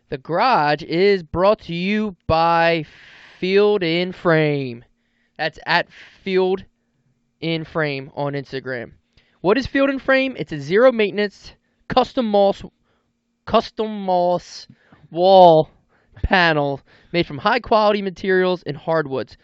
The Garage is brought to you by Field in Frame. That's at Field in Frame on Instagram. What is Field in Frame? It's a zero maintenance custom moss wall panel made from high quality materials and hardwoods.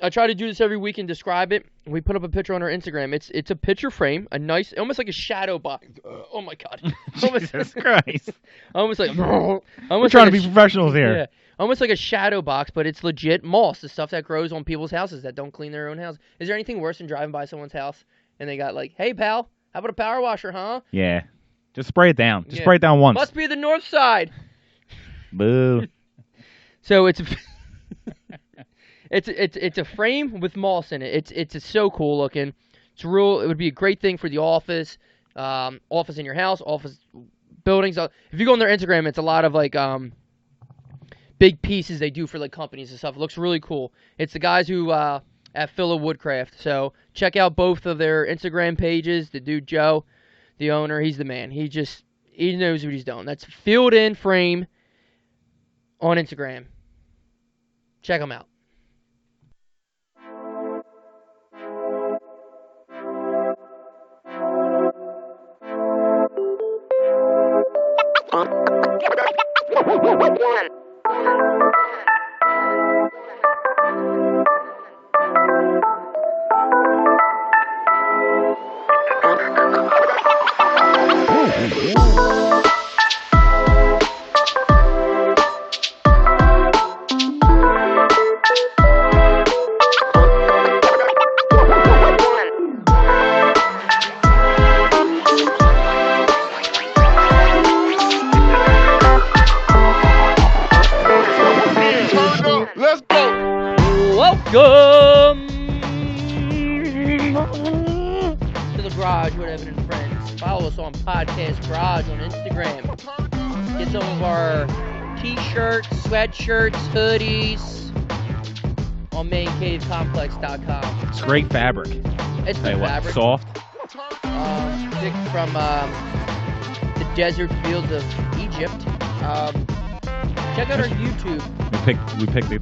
I try to do this every week and describe it. We put up a picture on our Instagram. It's a picture frame, a nice, almost like a shadow box. Oh my god! Jesus Christ! Almost like We're trying to be professionals here. Yeah, almost like a shadow box, but it's legit moss. The stuff that grows on people's houses that don't clean their own house. Is there anything worse than driving by someone's house and they got like, "Hey pal, how about a power washer, huh?" Yeah, just spray it down. Just spray it down once. Must be the north side. Boo. So it's. It's a frame with moss in it. It's so cool looking. It's real. It would be a great thing for the office, office in your house, office buildings. If you go on their Instagram, it's a lot of like big pieces they do for like companies and stuff. It looks really cool. It's the guys who at Phila Woodcraft. So check out both of their Instagram pages. The dude Joe, the owner, he's the man. He knows what he's doing. That's Field in Frame on Instagram. Check them out. Welcome to the Garage with Evan and Friends. Follow us on Podcast Garage on Instagram. Get some of our t-shirts, sweatshirts, hoodies on maincavecomplex.com. It's great fabric. It's good fabric. Soft. Picked from the desert fields of Egypt. Check out our YouTube. We picked the.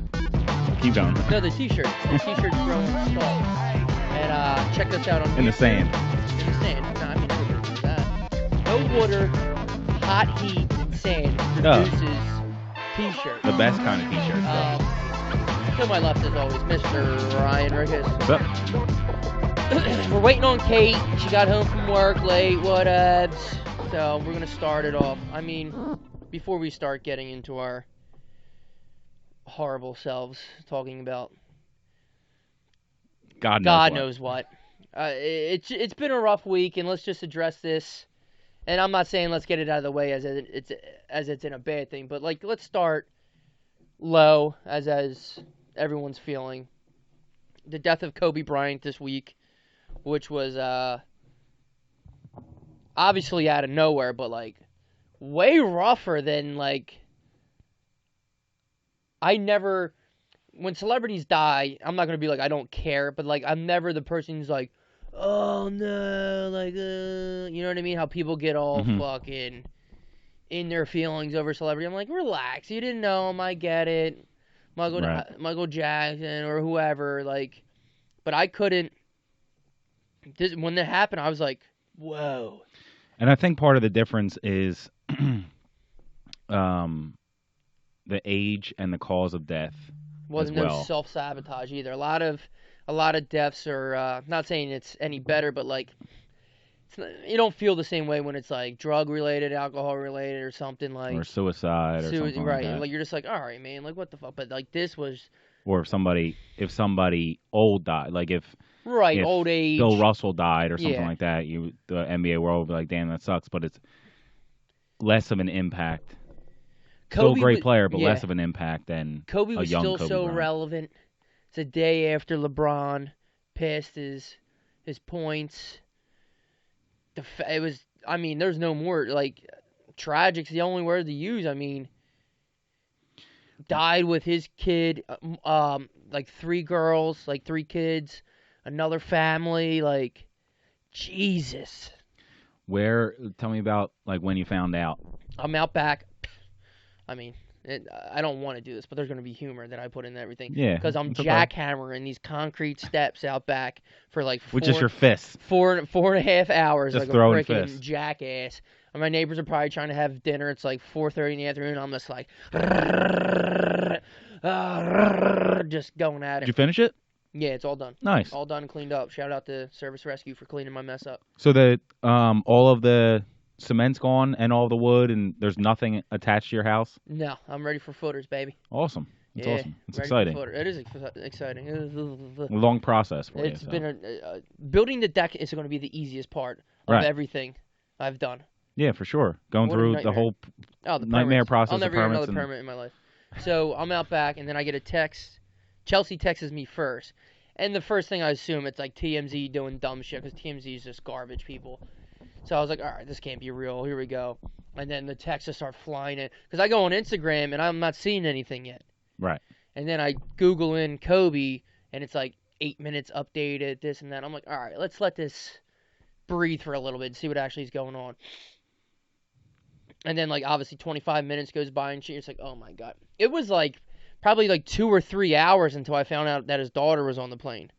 Keep going. No, the t-shirts. The t-shirts grow in stalks. And check us out on In YouTube. the sand. In the sand. No, I mean, everybody knows that. No water, hot heat, and sand produces t-shirts. The best kind of t-shirts. To my left, as always, Mr. Ryan Rickes. What's up? We're waiting on Cait. She got home from work late. Whatevs. So we're going to start it off. I mean, before we start getting into our horrible selves talking about God knows what. It's been a rough week, and let's just address this. And I'm not saying let's get it out of the way as it's in a bad thing, but like let's start low as everyone's feeling. The death of Kobe Bryant this week, which was obviously out of nowhere, but like way rougher than like. When celebrities die, I'm not going to be like, I don't care, but like, I'm never the person who's like, oh no, like, you know what I mean? How people get all fucking in their feelings over celebrity. I'm like, relax, you didn't know him, I get it. Michael Jackson or whoever, like, but I couldn't, when that happened, I was like, whoa. And I think part of the difference is, the age and the cause of death. Wasn't no self-sabotage either. A lot of deaths are not saying it's any better, but like you don't feel the same way when it's like drug related, alcohol related, or something like or suicide or something right. like that. Like you're just like, all right, man, like what the fuck? But like this was. Or if somebody old died, like if old age, Bill Russell died or something like that, the NBA world would be like, damn, that sucks. But it's less of an impact. Still a great player, but less of an impact than Kobe was a young still Kobe so Bryant. relevant. It's a day after LeBron passed his points. I mean, there's no more like tragic's the only word to use. I mean, died with his kid, like 3 girls, like 3 kids, another family, like Jesus. Tell me about like when you found out. I'm out back. I mean, I don't want to do this, but there's going to be humor that I put in everything. Yeah. Because I'm jackhammering these concrete steps out back for like with just your fists. 4.5 hours, just like a throwing freaking fists. jackass. And my neighbors are probably trying to have dinner. It's like 4:30 in the afternoon. I'm just like, just going at it. Did you finish it? Yeah, it's all done. Nice. All done and cleaned up. Shout out to Service Rescue for cleaning my mess up. So that all of the cement's gone and all the wood, and there's nothing attached to your house? No, I'm ready for footers, baby. Awesome. It's awesome. It's ready exciting. For it is exciting. A long process for you. It's been building the deck is going to be the easiest part of everything I've done. Yeah, for sure. Going through the whole nightmare process. I'll never get another permit in my life. So I'm out back, and then I get a text. Chelsea texts me first. And the first thing I assume, it's like TMZ doing dumb shit, because TMZ is just garbage people. So I was like, all right, this can't be real. Here we go. And then the texts just start flying in. Because I go on Instagram, and I'm not seeing anything yet. Right. And then I Google in Kobe, and it's like 8 minutes updated, this and that. I'm like, all right, let's let this breathe for a little bit and see what actually is going on. And then, like, obviously 25 minutes goes by, and it's like, oh, my God. It was, like, probably, like, 2 or 3 hours until I found out that his daughter was on the plane.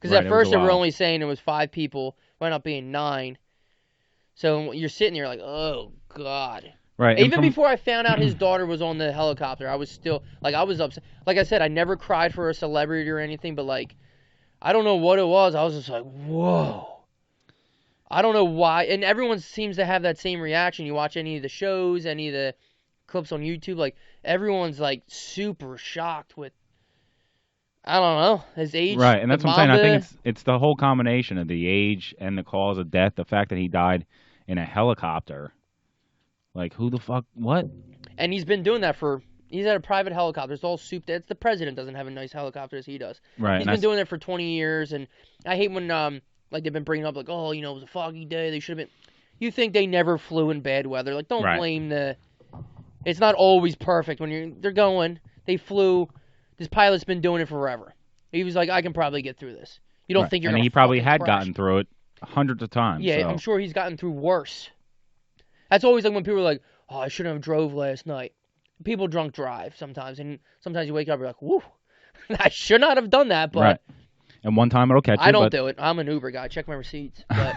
Because at first they were only saying it was 5 people. Wound up being 9. So you're sitting there like, oh, God. Right. Even before I found out his daughter was on the helicopter, I was still, like, I was upset. Like I said, I never cried for a celebrity or anything, but, like, I don't know what it was. I was just like, whoa. I don't know why. And everyone seems to have that same reaction. You watch any of the shows, any of the clips on YouTube, like, everyone's, like, super shocked with, I don't know, his age. Right, and that's what I'm saying. I think it's the whole combination of the age and the cause of death, the fact that he died in a helicopter. Like, who the fuck, what? And he's been doing that he's at a private helicopter. It's all souped. It's the president doesn't have a nice helicopter as he does. Right. He's been doing that for 20 years, and I hate when, like, they've been bringing up, like, oh, you know, it was a foggy day. They should have been. You think they never flew in bad weather. Like, don't blame it's not always perfect when they're going. They flew. This pilot's been doing it forever. He was like, I can probably get through this. You don't think you're going to And he probably had gotten through it hundreds of times. Yeah, so. I'm sure he's gotten through worse. That's always like when people are like, oh, I shouldn't have drove last night. People drunk drive sometimes, and sometimes you wake up and you're like, whoo, I should not have done that, but... Right. And one time it'll catch you, I don't do it. I'm an Uber guy. Check my receipts. But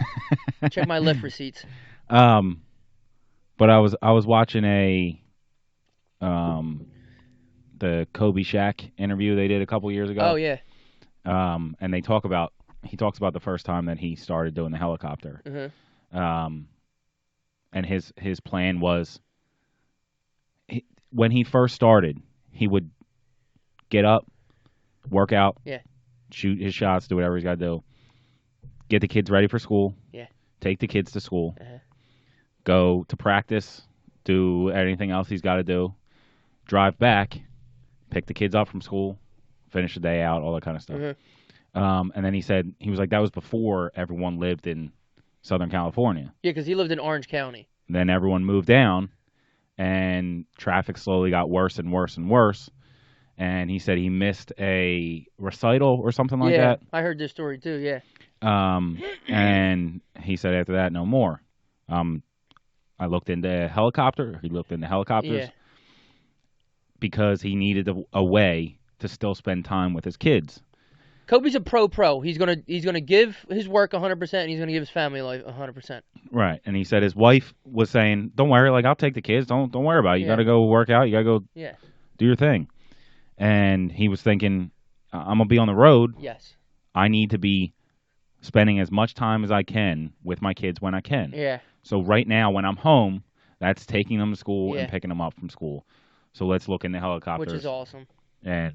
check my Lyft receipts. But I was watching the Kobe Shaq interview they did a couple years ago. Oh, yeah. And he talks about the first time that he started doing the helicopter. Mm-hmm. And his plan was, when he first started, he would get up, work out, shoot his shots, do whatever he's got to do, get the kids ready for school, take the kids to school, go to practice, do anything else he's got to do, drive back, pick the kids up from school, finish the day out, all that kind of stuff. Mm-hmm. And then he said, he was like, that was before everyone lived in Southern California. Yeah, because he lived in Orange County. Then everyone moved down, and traffic slowly got worse and worse and worse. And he said he missed a recital or something like that. Yeah, I heard this story too, yeah. And he said after that, no more. I looked into helicopter. He looked into helicopters because he needed a way to still spend time with his kids. Kobe's a pro. He's gonna give his work 100%, and he's gonna give his family life 100%. Right, and he said his wife was saying, "Don't worry, like I'll take the kids. Don't worry about it. You got to go work out. You got to go do your thing." And he was thinking, "I'm gonna be on the road. Yes, I need to be spending as much time as I can with my kids when I can. Yeah. So right now, when I'm home, that's taking them to school and picking them up from school. So let's look into helicopters, which is awesome, and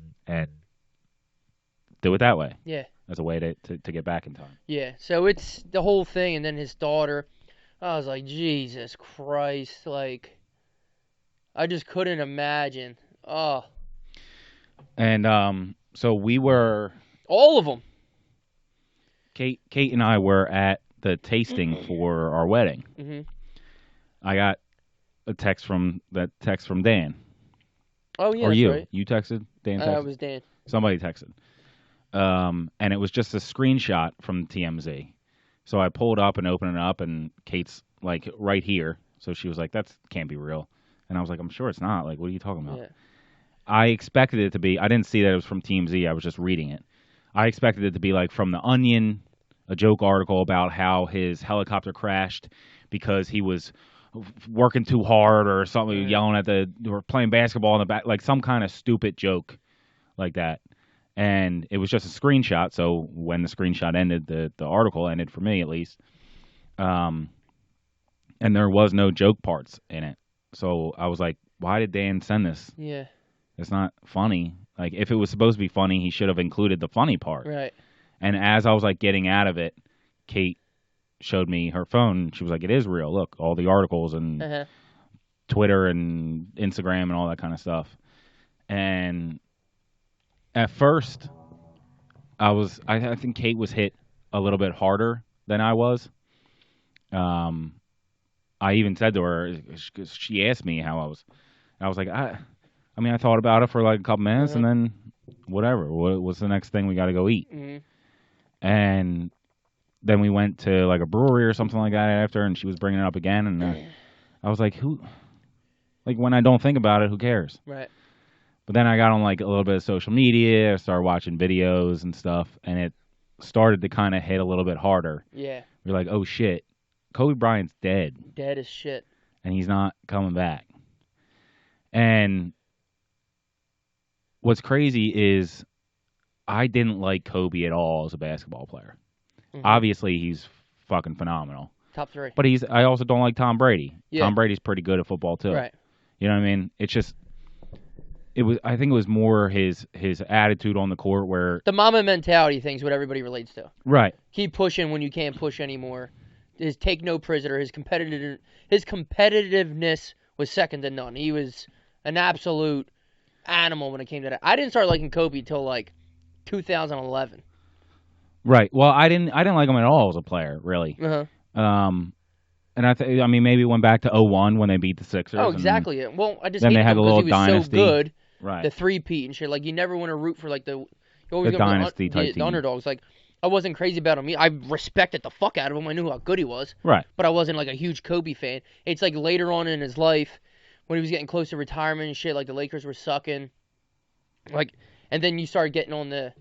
do it that way. Yeah, as a way to get back in time. Yeah. So it's the whole thing, and then his daughter. I was like, Jesus Christ! Like, I just couldn't imagine. Oh. And so we were all of them. Cait and I were at the tasting for our wedding. Mm-hmm. I got a text from Dan. Oh yeah, or that's you? Right. You texted? Dan texted? It was Dan. Somebody texted. And it was just a screenshot from TMZ. So I pulled up and opened it up, and Cait's like right here. So she was like, "That can't be real." And I was like, I'm sure it's not. Like, what are you talking about? Yeah. I expected it to be. I didn't see that it was from TMZ. I was just reading it. I expected it to be like from The Onion, a joke article about how his helicopter crashed because he was working too hard or something, yelling at or playing basketball in the back, like some kind of stupid joke like that. And it was just a screenshot. So when the screenshot ended, the article ended for me at least. And there was no joke parts in it. So I was like, why did Dan send this? Yeah. It's not funny. Like, if it was supposed to be funny, he should have included the funny part. Right. And as I was, like, getting out of it, Cait showed me her phone. She was like, it is real. Look, all the articles and Twitter and Instagram and all that kind of stuff. And at first, I think Cait was hit a little bit harder than I was. I even said to her, because she asked me how I was. I was like, I thought about it for like a couple minutes, and then whatever. What's the next thing we got to go eat? And then we went to like a brewery or something like that after, and she was bringing it up again, and I was like, like, when I don't think about it, who cares? Right. But then I got on like a little bit of social media, I started watching videos and stuff, and it started to kind of hit a little bit harder. Yeah. We're like, oh shit, Kobe Bryant's dead. Dead as shit. And he's not coming back. And what's crazy is I didn't like Kobe at all as a basketball player. Obviously, he's fucking phenomenal. Top 3. But I also don't like Tom Brady. Yeah. Tom Brady's pretty good at football too. Right. You know what I mean? It's just I think it was more his attitude on the court where the mama mentality thing's what everybody relates to. Right. Keep pushing when you can't push anymore. His take no prisoner. His competitiveness was second to none. He was an absolute animal when it came to that. I didn't start liking Kobe till like 2011. Right. Well, I didn't like him at all as a player, really. And I mean, maybe it went back to 2001 when they beat the Sixers. Oh, exactly. Well, I just then hate they had him a because little he was dynasty. so good. Right. The three-peat and shit. Like, you never want to root for, like, the dynasty type team. The underdogs. Like, I wasn't crazy about him. I respected the fuck out of him. I knew how good he was. Right. But I wasn't, like, a huge Kobe fan. It's, like, later on in his life, when he was getting close to retirement and shit, like, the Lakers were sucking. Like, and then you started getting on the...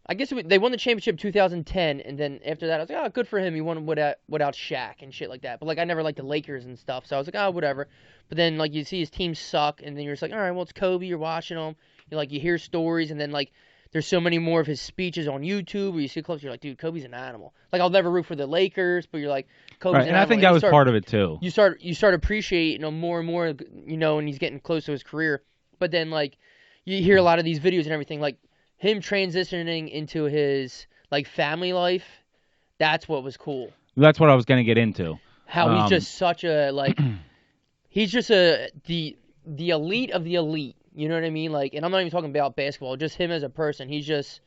I guess they won the championship in 2010, and then after that, I was like, oh, good for him. He won without Shaq and shit like that. But, like, I never liked the Lakers and stuff, so I was like, oh, whatever. But then, like, you see his team suck, and then you're just like, all right, well, it's Kobe. You're watching him. You hear stories, and then, like, there's so many more of his speeches on YouTube where you see clips, you're like, dude, Kobe's an animal. Like, I'll never root for the Lakers, but you're like, Kobe's an animal. And I think that was part of it, too. You start appreciating him more and more, and he's getting close to his career. But then, like, you hear a lot of these videos and everything, like, him transitioning into his, like, family life, that's what was cool. That's what I was going to get into. How he's just such a, like, he's just the elite of the elite. You know what I mean? Like, and I'm not even talking about basketball, just him as a person. He's just,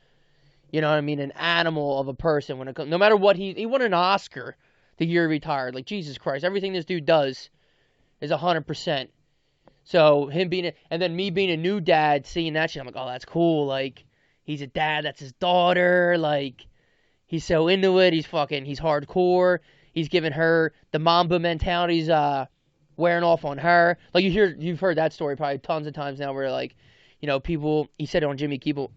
you know what I mean, an animal of a person when it comes, no matter what he won an Oscar the year he retired. Like, Jesus Christ, everything this dude does is 100%. So him and then me being a new dad, seeing that shit, I'm like, oh, that's cool. Like, he's a dad, that's his daughter. Like, he's so into it. He's hardcore. He's giving her the Mamba mentality's wearing off on her. Like, you've heard that story probably tons of times now where, like, you know, people, he said it on Jimmy Kimmel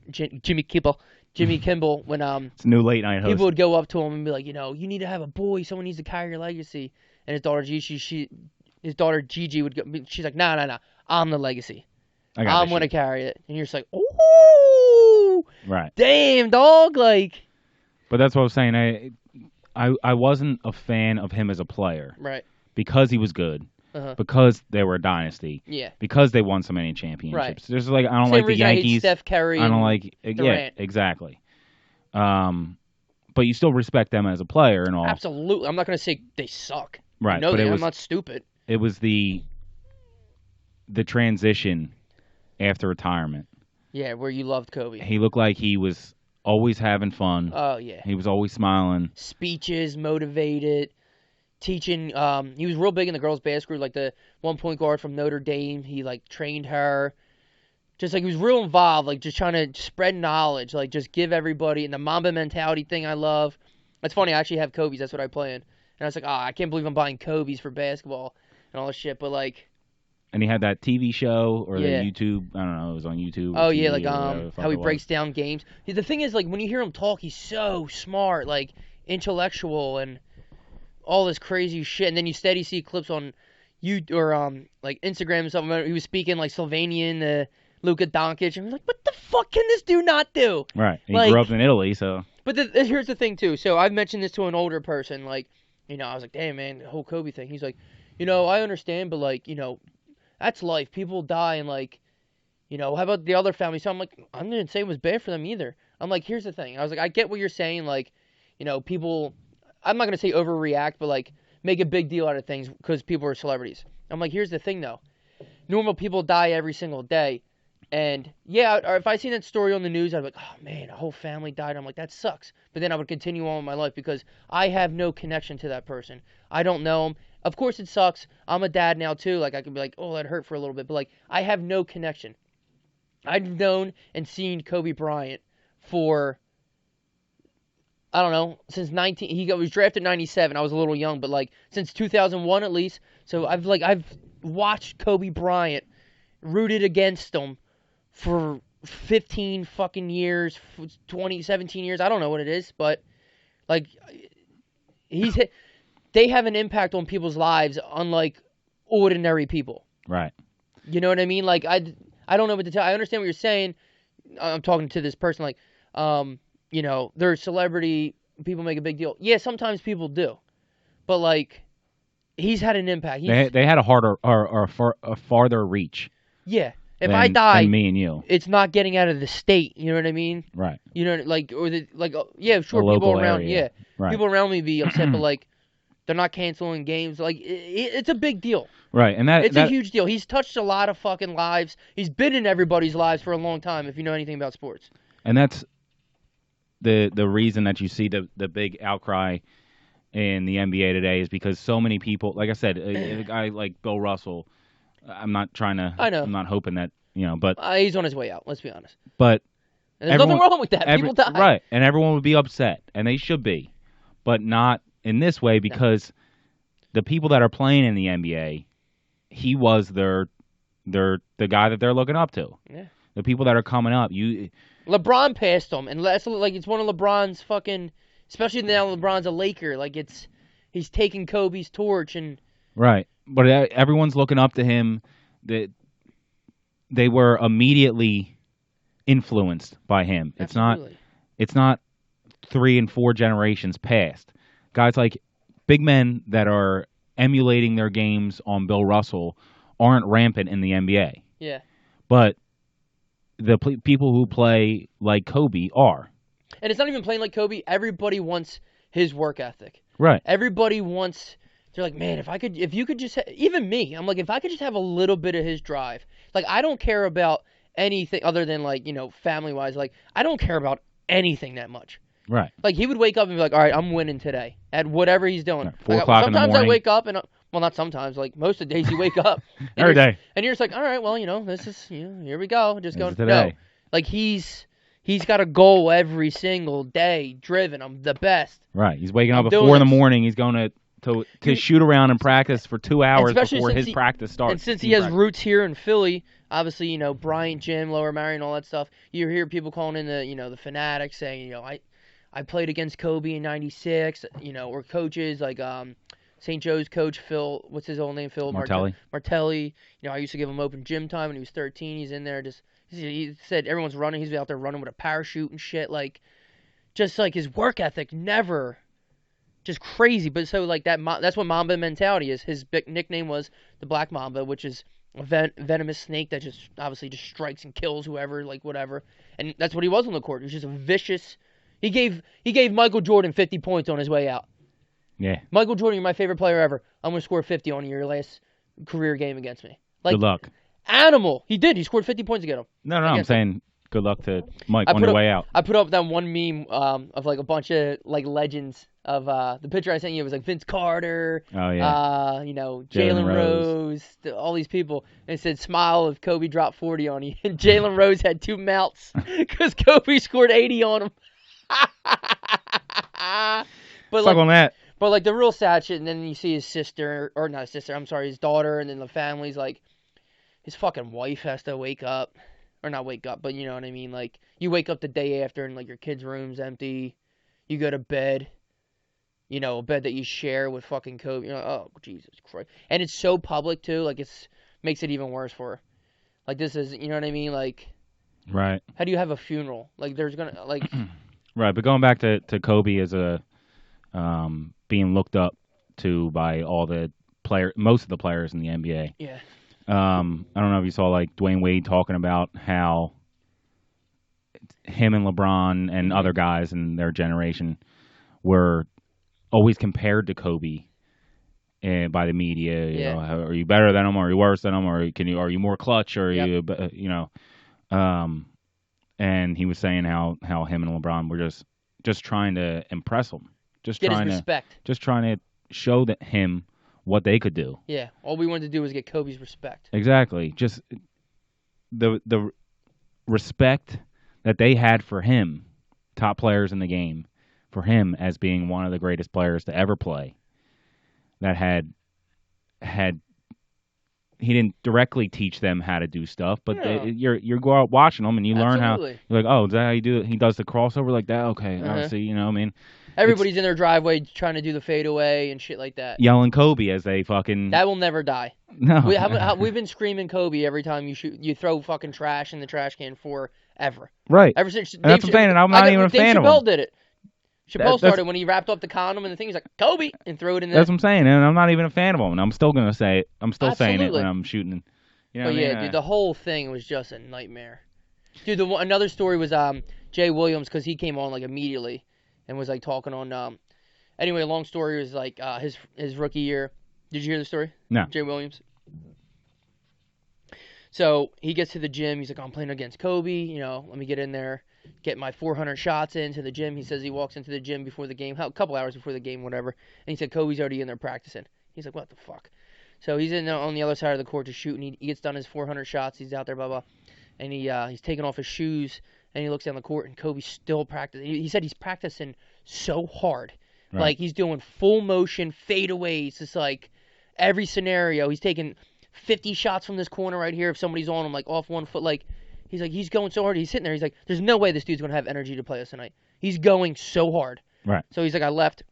when it's a new late night host. People would go up to him and be like, you know, you need to have a boy, someone needs to carry your legacy. And his daughter Gigi would go, she's like, no, I'm the legacy. I'm going to carry it. And you're just like, ooh, right. Damn, dog. Like, but that's what I was saying. I wasn't a fan of him as a player. Right. Because he was good. Because they were a dynasty. Yeah. Because they won so many championships. Right. There's like, I don't Same like the reason Yankees. I hate Steph Curry. I don't like, Durant. Yeah, exactly. But you still respect them as a player and all. Absolutely. I'm not going to say they suck. Right. No, I'm not stupid. It was the transition after retirement. Yeah, where you loved Kobe. He looked like he was always having fun. Oh, yeah. He was always smiling. Speeches, motivated, teaching. He was real big in the girls' basketball, like the one point guard from Notre Dame. He, like, trained her. Just, like, he was real involved, like, just trying to spread knowledge, like, just give everybody. And the Mamba mentality thing I love. It's funny, I actually have Kobe's. That's what I play in. And I was like, I can't believe I'm buying Kobe's for basketball and all this shit. But, like, And he had that TV show or the Yeah. YouTube. I don't know. It was on YouTube. Oh or yeah, TV like or whatever the fuck how he it was. breaks down games. The thing is, like when you hear him talk, he's so smart, like intellectual and all this crazy shit. And then you steady see clips on like Instagram and something. He was speaking like Slovenian to Luka Doncic, and I'm like, what the fuck can this dude not do? Right. He Like, grew up in Italy, so. But here's the thing too. So I've mentioned this to an older person, like, I was like, damn man, the whole Kobe thing. He's like, I understand, but like, that's life. People die, and like, how about the other family? So I'm like, I'm gonna say it was bad for them either. I'm like, here's the thing. I was like, I get what you're saying, like, people. I'm not gonna say overreact, but like make a big deal out of things because people are celebrities. I'm like, here's the thing though. Normal people die every single day. And yeah, or if I seen that story on the news, I'd be like, oh man, a whole family died. I'm like, that sucks. But then I would continue on with my life because I have no connection to that person. I don't know him. Of course it sucks. I'm a dad now too. Like I could be like, oh, that hurt for a little bit. But like, I have no connection. I've known and seen Kobe Bryant for, I don't know, since he was drafted in 97. I was a little young, but like since 2001 at least. So I've watched Kobe Bryant, rooted against him for 15 fucking years, 17 years. I don't know what it is, but like they have an impact on people's lives unlike ordinary people. Right. You know what I mean? Like I don't know what to tell. I understand what you're saying. I'm talking to this person like they're a celebrity, people make a big deal. Yeah, sometimes people do. But like he's had an impact. They had a harder or a farther reach. Yeah. If I die, than me and you, it's not getting out of the state. You know what I mean? Right. Yeah, sure. People around, area. Right. People around me be upset, but like, they're not canceling games. Like, it's a big deal. Right, and it's a huge deal. He's touched a lot of fucking lives. He's been in everybody's lives for a long time. If you know anything about sports, and that's the reason that you see the big outcry in the NBA today is because so many people, like I said, a guy like Bill Russell. I'm not trying to. I know. I'm not hoping that but he's on his way out. Let's be honest. But and there's nothing wrong with that. People die. Right, and everyone would be upset, and they should be, but not in this way because the people that are playing in the NBA, he was the guy that they're looking up to. Yeah. The people that are coming up, LeBron passed him, and it's one of LeBron's fucking. Especially now, LeBron's a Laker. Like he's taking Kobe's torch and. Right. But everyone's looking up to him. That they were immediately influenced by him. Absolutely. It's not 3 and 4 generations past. Guys like big men that are emulating their games on Bill Russell aren't rampant in the NBA. Yeah. But the people who play like Kobe are. And it's not even playing like Kobe. Everybody wants his work ethic. Right. Everybody wants. They're like, man, if you could just, even me, I'm like, if I could just have a little bit of his drive. Like, I don't care about anything other than, like, family-wise. Like, I don't care about anything that much. Right. Like, he would wake up and be like, all right, I'm winning today at whatever he's doing. Right. 4 o'clock in the morning. Sometimes I wake up and, well, not sometimes, like, most of the days you wake up. Every day. And you're just like, all right, well, this is, here we go. Just going, today. No. Like, he's got a goal every single day, driven. I'm the best. Right. He's waking up at 4 in the morning. He's going to shoot around and practice for 2 hours before his practice starts. And since he has roots here in Philly, obviously, Bryant Gym, Lower Marion, all that stuff, you hear people calling in the fanatics saying, I played against Kobe in 96, or coaches like St. Joe's coach Phil, what's his old name? Phil Martelli. I used to give him open gym time when he was 13. He's in there he said everyone's running. He's out there running with a parachute and shit. Like, just like his work ethic never... Just crazy, but so like that's what Mamba mentality is. His big nickname was the Black Mamba, which is a venomous snake that just obviously just strikes and kills whoever, like whatever. And that's what he was on the court. He was just a vicious. He gave Michael Jordan 50 points on his way out. Yeah. Michael Jordan, you're my favorite player ever. I'm gonna score 50 on your last career game against me. Like, good luck. Animal. He did. He scored 50 points against him. No, I'm saying good luck to Mike on your way out. I put up that one meme of like a bunch of like legends of the picture I sent you. It was like Vince Carter. Oh yeah. Jalen Rose, all these people. And it said, "Smile if Kobe dropped 40 on you." And Jalen Rose had 2 mouths because Kobe scored 80 on him. But Suck on that. But like the real sad shit, and then you see his sister, or not his sister, I'm sorry, his daughter, and then the family's like, his fucking wife has to wake up. Or not wake up, but you know what I mean? Like, you wake up the day after and, like, your kid's room's empty. You go to bed. You know, a bed that you share with fucking Kobe. You know, oh, Jesus Christ. And it's so public, too. Like, makes it even worse for her. Like, this is, you know what I mean? Like, right. How do you have a funeral? Like, there's going to, like... Right, but going back to Kobe as a, being looked up to by all the most of the players in the NBA. Yeah. I don't know if you saw, like, Dwayne Wade talking about how him and LeBron and other guys in their generation were always compared to Kobe by the media. You know, are you better than him, or are you worse than him, or are you more clutch, or are you know? And he was saying how him and LeBron were just trying to impress him, just get his respect, just trying to show him what they could do. Yeah, all we wanted to do was get Kobe's respect. Exactly, just the respect that they had for him, top players in the game, for him as being one of the greatest players to ever play. That had he didn't directly teach them how to do stuff, but you go out watching them and you learn how. You're like, oh, is that how you do it? He does the crossover like that. Okay, see, you know, I mean. Everybody's in their driveway trying to do the fadeaway and shit like that. Yelling Kobe as they fucking... That will never die. No. We've been screaming Kobe every time you throw fucking trash in the trash can forever. Right. Ever since... And that's what I'm saying, and I'm not even a fan of him. Chappelle did it. Chappelle started when he wrapped up the condom and the thing. He's like, Kobe! And throw it in there. That's what I'm saying, and I'm not even a fan of him. And I'm still going to say it. I'm still saying it when I'm shooting. You know what I mean? Dude, the whole thing was just a nightmare. Dude, another story was Jay Williams, because he came on like immediately and was like talking on... Anyway, long story was like his rookie year. Did you hear the story? No. Jay Williams. So he gets to the gym. He's like, I'm playing against Kobe. You know, let me get in there, get my 400 shots into the gym. He says he walks into the gym before the game, a couple hours before the game, whatever. And he said Kobe's already in there practicing. He's like, what the fuck? So he's in on the other side of the court to shoot, and he gets done his 400 shots. He's out there, blah, blah. And he's taking off his shoes, and he looks down the court, and Kobe's still practicing. He said he's practicing so hard. Right. Like, he's doing full motion fadeaways. It's like every scenario. He's taking 50 shots from this corner right here if somebody's on him, like off 1 foot. Like, he's going so hard. He's sitting there. He's like, there's no way this dude's going to have energy to play us tonight. He's going so hard. Right. So he's like, I left.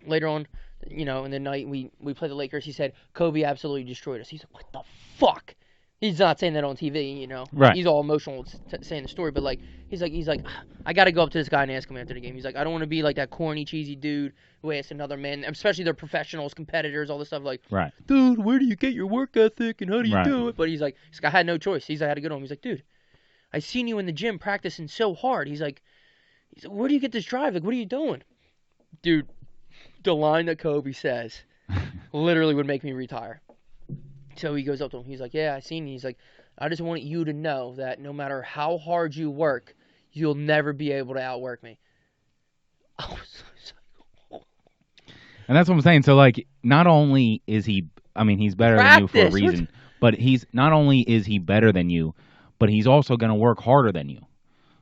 Later on, you know, in the night, we played the Lakers. He said, Kobe absolutely destroyed us. He's like, what the fuck? He's not saying that on TV, you know. Right. He's all emotional saying the story, but like he's like, I got to go up to this guy and ask him after the game. He's like, I don't want to be like that corny, cheesy dude who asks another man, especially their professionals, competitors, all this stuff. Like, right, dude, where do you get your work ethic and how do you do it? But he's like, I had no choice. I had to go to him. He's like, dude, I seen you in the gym practicing so hard. He's like, where do you get this drive? Like, what are you doing, dude? The line that Kobe says literally would make me retire. So he goes up to him. He's like, yeah, I seen you. He's like, I just want you to know that no matter how hard you work, you'll never be able to outwork me. I was like, oh. And that's what I'm saying. So, like, not only is he, I mean, he's better than you for a reason, but he's not only is he better than you, but he's also going to work harder than you.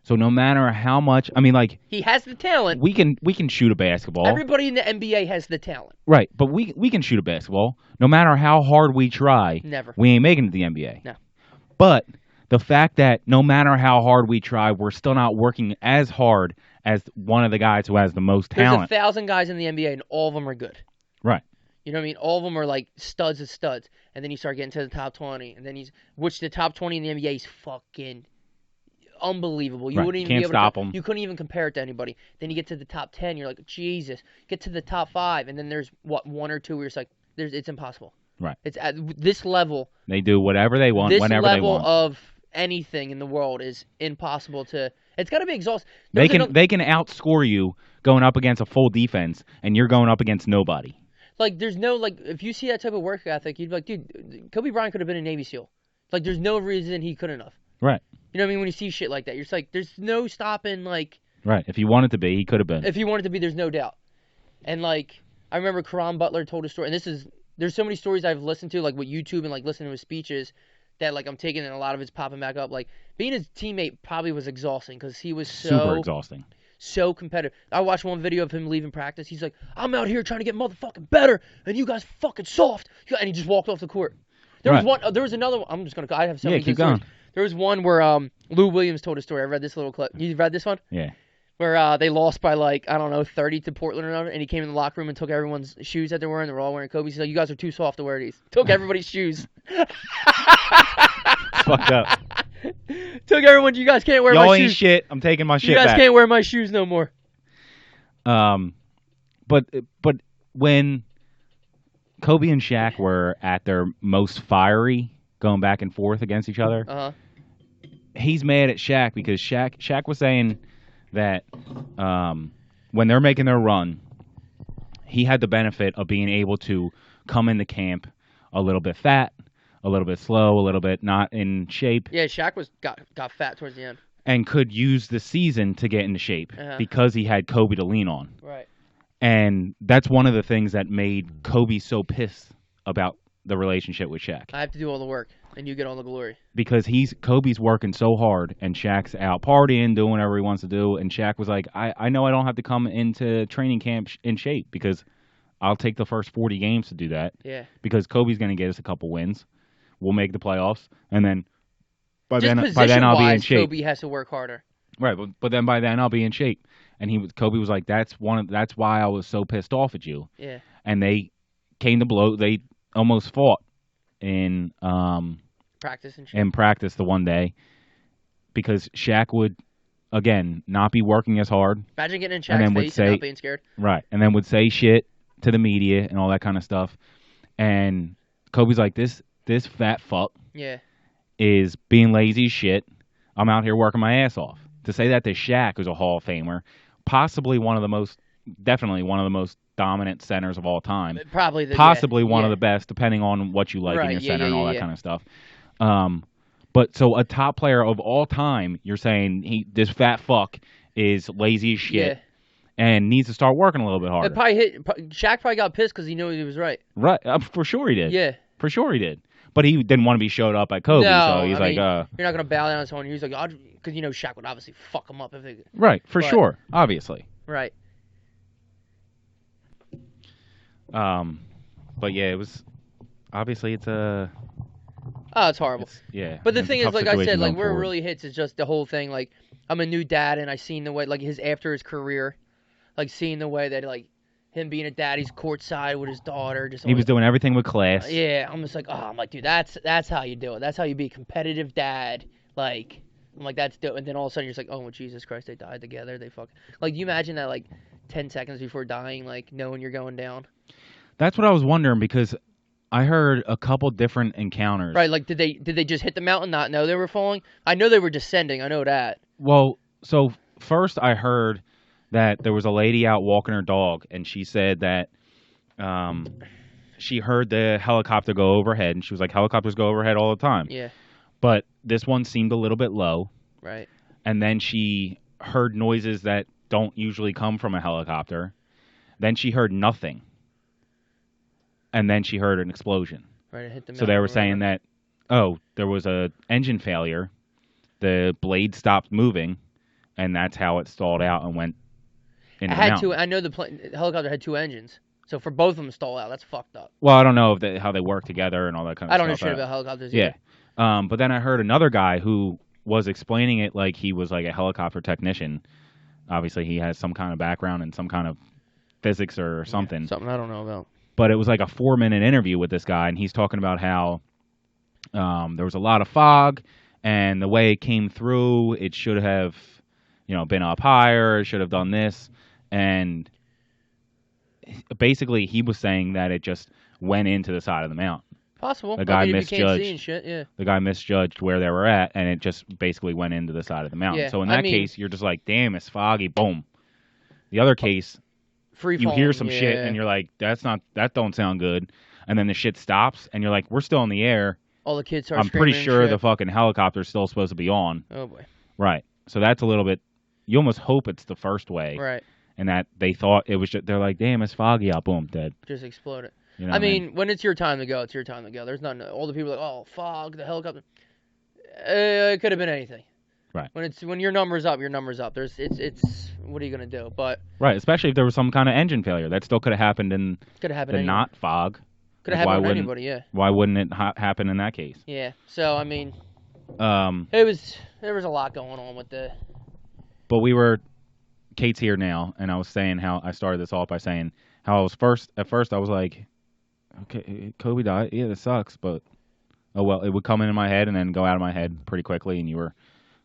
So no matter how much, I mean, like, he has the talent. We can shoot a basketball. Everybody in the NBA has the talent. Right, but we can shoot a basketball. No matter how hard we try, we ain't making it to the NBA. No. But the fact that no matter how hard we try, we're still not working as hard as one of the guys who has the most talent. There's 1,000 guys in the NBA, and all of them are good. Right. You know what I mean? All of them are like studs of studs, and then you start getting to the top 20, and then which the top 20 in the NBA is fucking unbelievable. You wouldn't even Can't be able stop to, them. You couldn't even compare it to anybody. Then you get to the top 10, you're like, Jesus. Get to the top 5, and then there's one or two where it's like, it's impossible. Right. It's at this level. They do whatever they want, whenever they want. This level of anything in the world is impossible to. It's got to be exhausting. They can outscore you going up against a full defense, and you're going up against nobody. Like, there's no, like, if you see that type of work ethic, you'd be like, dude, Kobe Bryant could have been a Navy SEAL. Like, there's no reason he couldn't have. Right. You know what I mean? When you see shit like that, you're just like, there's no stopping, like... Right. If he wanted to be, he could have been. If he wanted to be, there's no doubt. And, like, I remember Karan Butler told a story, and there's so many stories I've listened to, like, with YouTube and, like, listening to his speeches that, like, I'm taking, and a lot of it's popping back up. Like, being his teammate probably was exhausting, because he was super exhausting. So competitive. I watched one video of him leaving practice. He's like, I'm out here trying to get motherfucking better, and you guys fucking soft. And he just walked off the court. There was one. There was another one. I'm just gonna. I have so many keep good stories. going. There was one where Lou Williams told a story. I read this little clip. You read this one? Yeah. Where they lost by 30 to Portland or whatever, and he came in the locker room and took everyone's shoes that they're wearing. They were all wearing Kobe's. He's like, "You guys are too soft to wear these." Took everybody's shoes. Fucked up. Took everyone. You guys can't wear my shoes. Y'all ain't shit. I'm taking my shit back. You guys can't wear my shoes no more. But when Kobe and Shaq were at their most fiery, going back and forth against each other, he's mad at Shaq because Shaq was saying that when they're making their run, he had the benefit of being able to come into camp a little bit fat, a little bit slow, a little bit not in shape. Yeah, Shaq got fat towards the end. And could use the season to get into shape because he had Kobe to lean on. Right. And that's one of the things that made Kobe so pissed about the relationship with Shaq. I have to do all the work, and you get all the glory. Because Kobe's working so hard, and Shaq's out partying, doing whatever he wants to do. And Shaq was like, I know I don't have to come into training camp in shape because I'll take the first 40 games to do that. Yeah. Because Kobe's going to get us a couple wins. We'll make the playoffs, and then by then I'll be in shape. Kobe has to work harder. Right, but then by then I'll be in shape. And Kobe was like, that's why I was so pissed off at you. Yeah. And they came to blow. They almost fought in practice and shit. In practice the one day because Shaq would again not be working as hard. Imagine getting in Shaq's face and not being scared. Right, and then would say shit to the media and all that kind of stuff. And Kobe's like, this fat fuck. Yeah. Is being lazy as shit. I'm out here working my ass off. To say that to Shaq, who's a Hall of Famer, definitely one of the most dominant centers of all time. Probably one of the best, depending on what you like in your center and all that kind of stuff. But so a top player of all time, you're saying this fat fuck is lazy as shit and needs to start working a little bit harder. Shaq probably got pissed because he knew he was right. Right, for sure he did. Yeah. For sure he did. But he didn't want to be showed up at Kobe, so he's you're not going to bow down to someone. He's like, because Shaq would obviously fuck him up if they. Right, sure, obviously. Right. But yeah, it was obviously it's a. Oh, it's horrible. But the thing is, like I said, like where it really hits is just the whole thing. Like I'm a new dad, and I seen the way, like after his career, like seeing the way that like. Him being a dad, he's courtside with his daughter. He was doing everything with class. Yeah, I'm just like, I'm like, dude, that's how you do it. That's how you be a competitive dad. Like, I'm like, that's dope. And then all of a sudden, you're just like, oh, Jesus Christ, they died together. They fuck. Like, you imagine that, like, 10 seconds before dying, like, knowing you're going down. That's what I was wondering because I heard a couple different encounters. Right, like, did they just hit the mountain, not know they were falling? I know they were descending. I know that. Well, so first I heard that there was a lady out walking her dog, and she said that she heard the helicopter go overhead, and she was like, helicopters go overhead all the time. Yeah. But this one seemed a little bit low. Right. And then she heard noises that don't usually come from a helicopter. Then she heard nothing. And then she heard an explosion. Right, it hit the so they were saying that, there was a engine failure. The blade stopped moving, and that's how it stalled out and went into the mountain. I know the helicopter had 2 engines. So for both of them to stall out, that's fucked up. Well, I don't know how they work together and all that kind of stuff. I don't know shit about helicopters either. Yeah. But then I heard another guy who was explaining it like he was like a helicopter technician. Obviously, he has some kind of background in some kind of physics or something. Yeah, something I don't know about. But it was like a 4-minute interview with this guy, and he's talking about how there was a lot of fog, and the way it came through, it should have, been up higher. It should have done this. And basically, he was saying that it just went into the side of the mountain. Possible. The guy misjudged. You can't see and shit, yeah. The guy misjudged where they were at, and it just basically went into the side of the mountain. Yeah, so in that case, you're just like, damn, it's foggy. Boom. The other case, you hear some shit, and you're like, that don't sound good. And then the shit stops, and you're like, we're still in the air. All the kids start I'm pretty sure shit. the fucking helicopter's still supposed to be on. Oh, boy. Right. So that's a little bit, you almost hope it's the first way. Right. And that they thought it was just, they're like, damn, it's foggy out. Boom, dead. Just explode it. I mean, when it's your time to go, it's your time to go. There's nothing. All the people are like, oh, fog, the helicopter. It could have been anything. Right. When your number's up, your number's up. It's what are you gonna do? But right, especially if there was some kind of engine failure, that still could have happened in anywhere. Not fog, Could have happened with anybody, yeah. Why wouldn't it happen in that case? Yeah. So I mean, there was a lot going on with the. But Cait's here now, and I was saying how I started this off by saying how I was at first I was like, okay, Kobe died. Yeah, that sucks, but oh well, it would come into my head and then go out of my head pretty quickly, and you were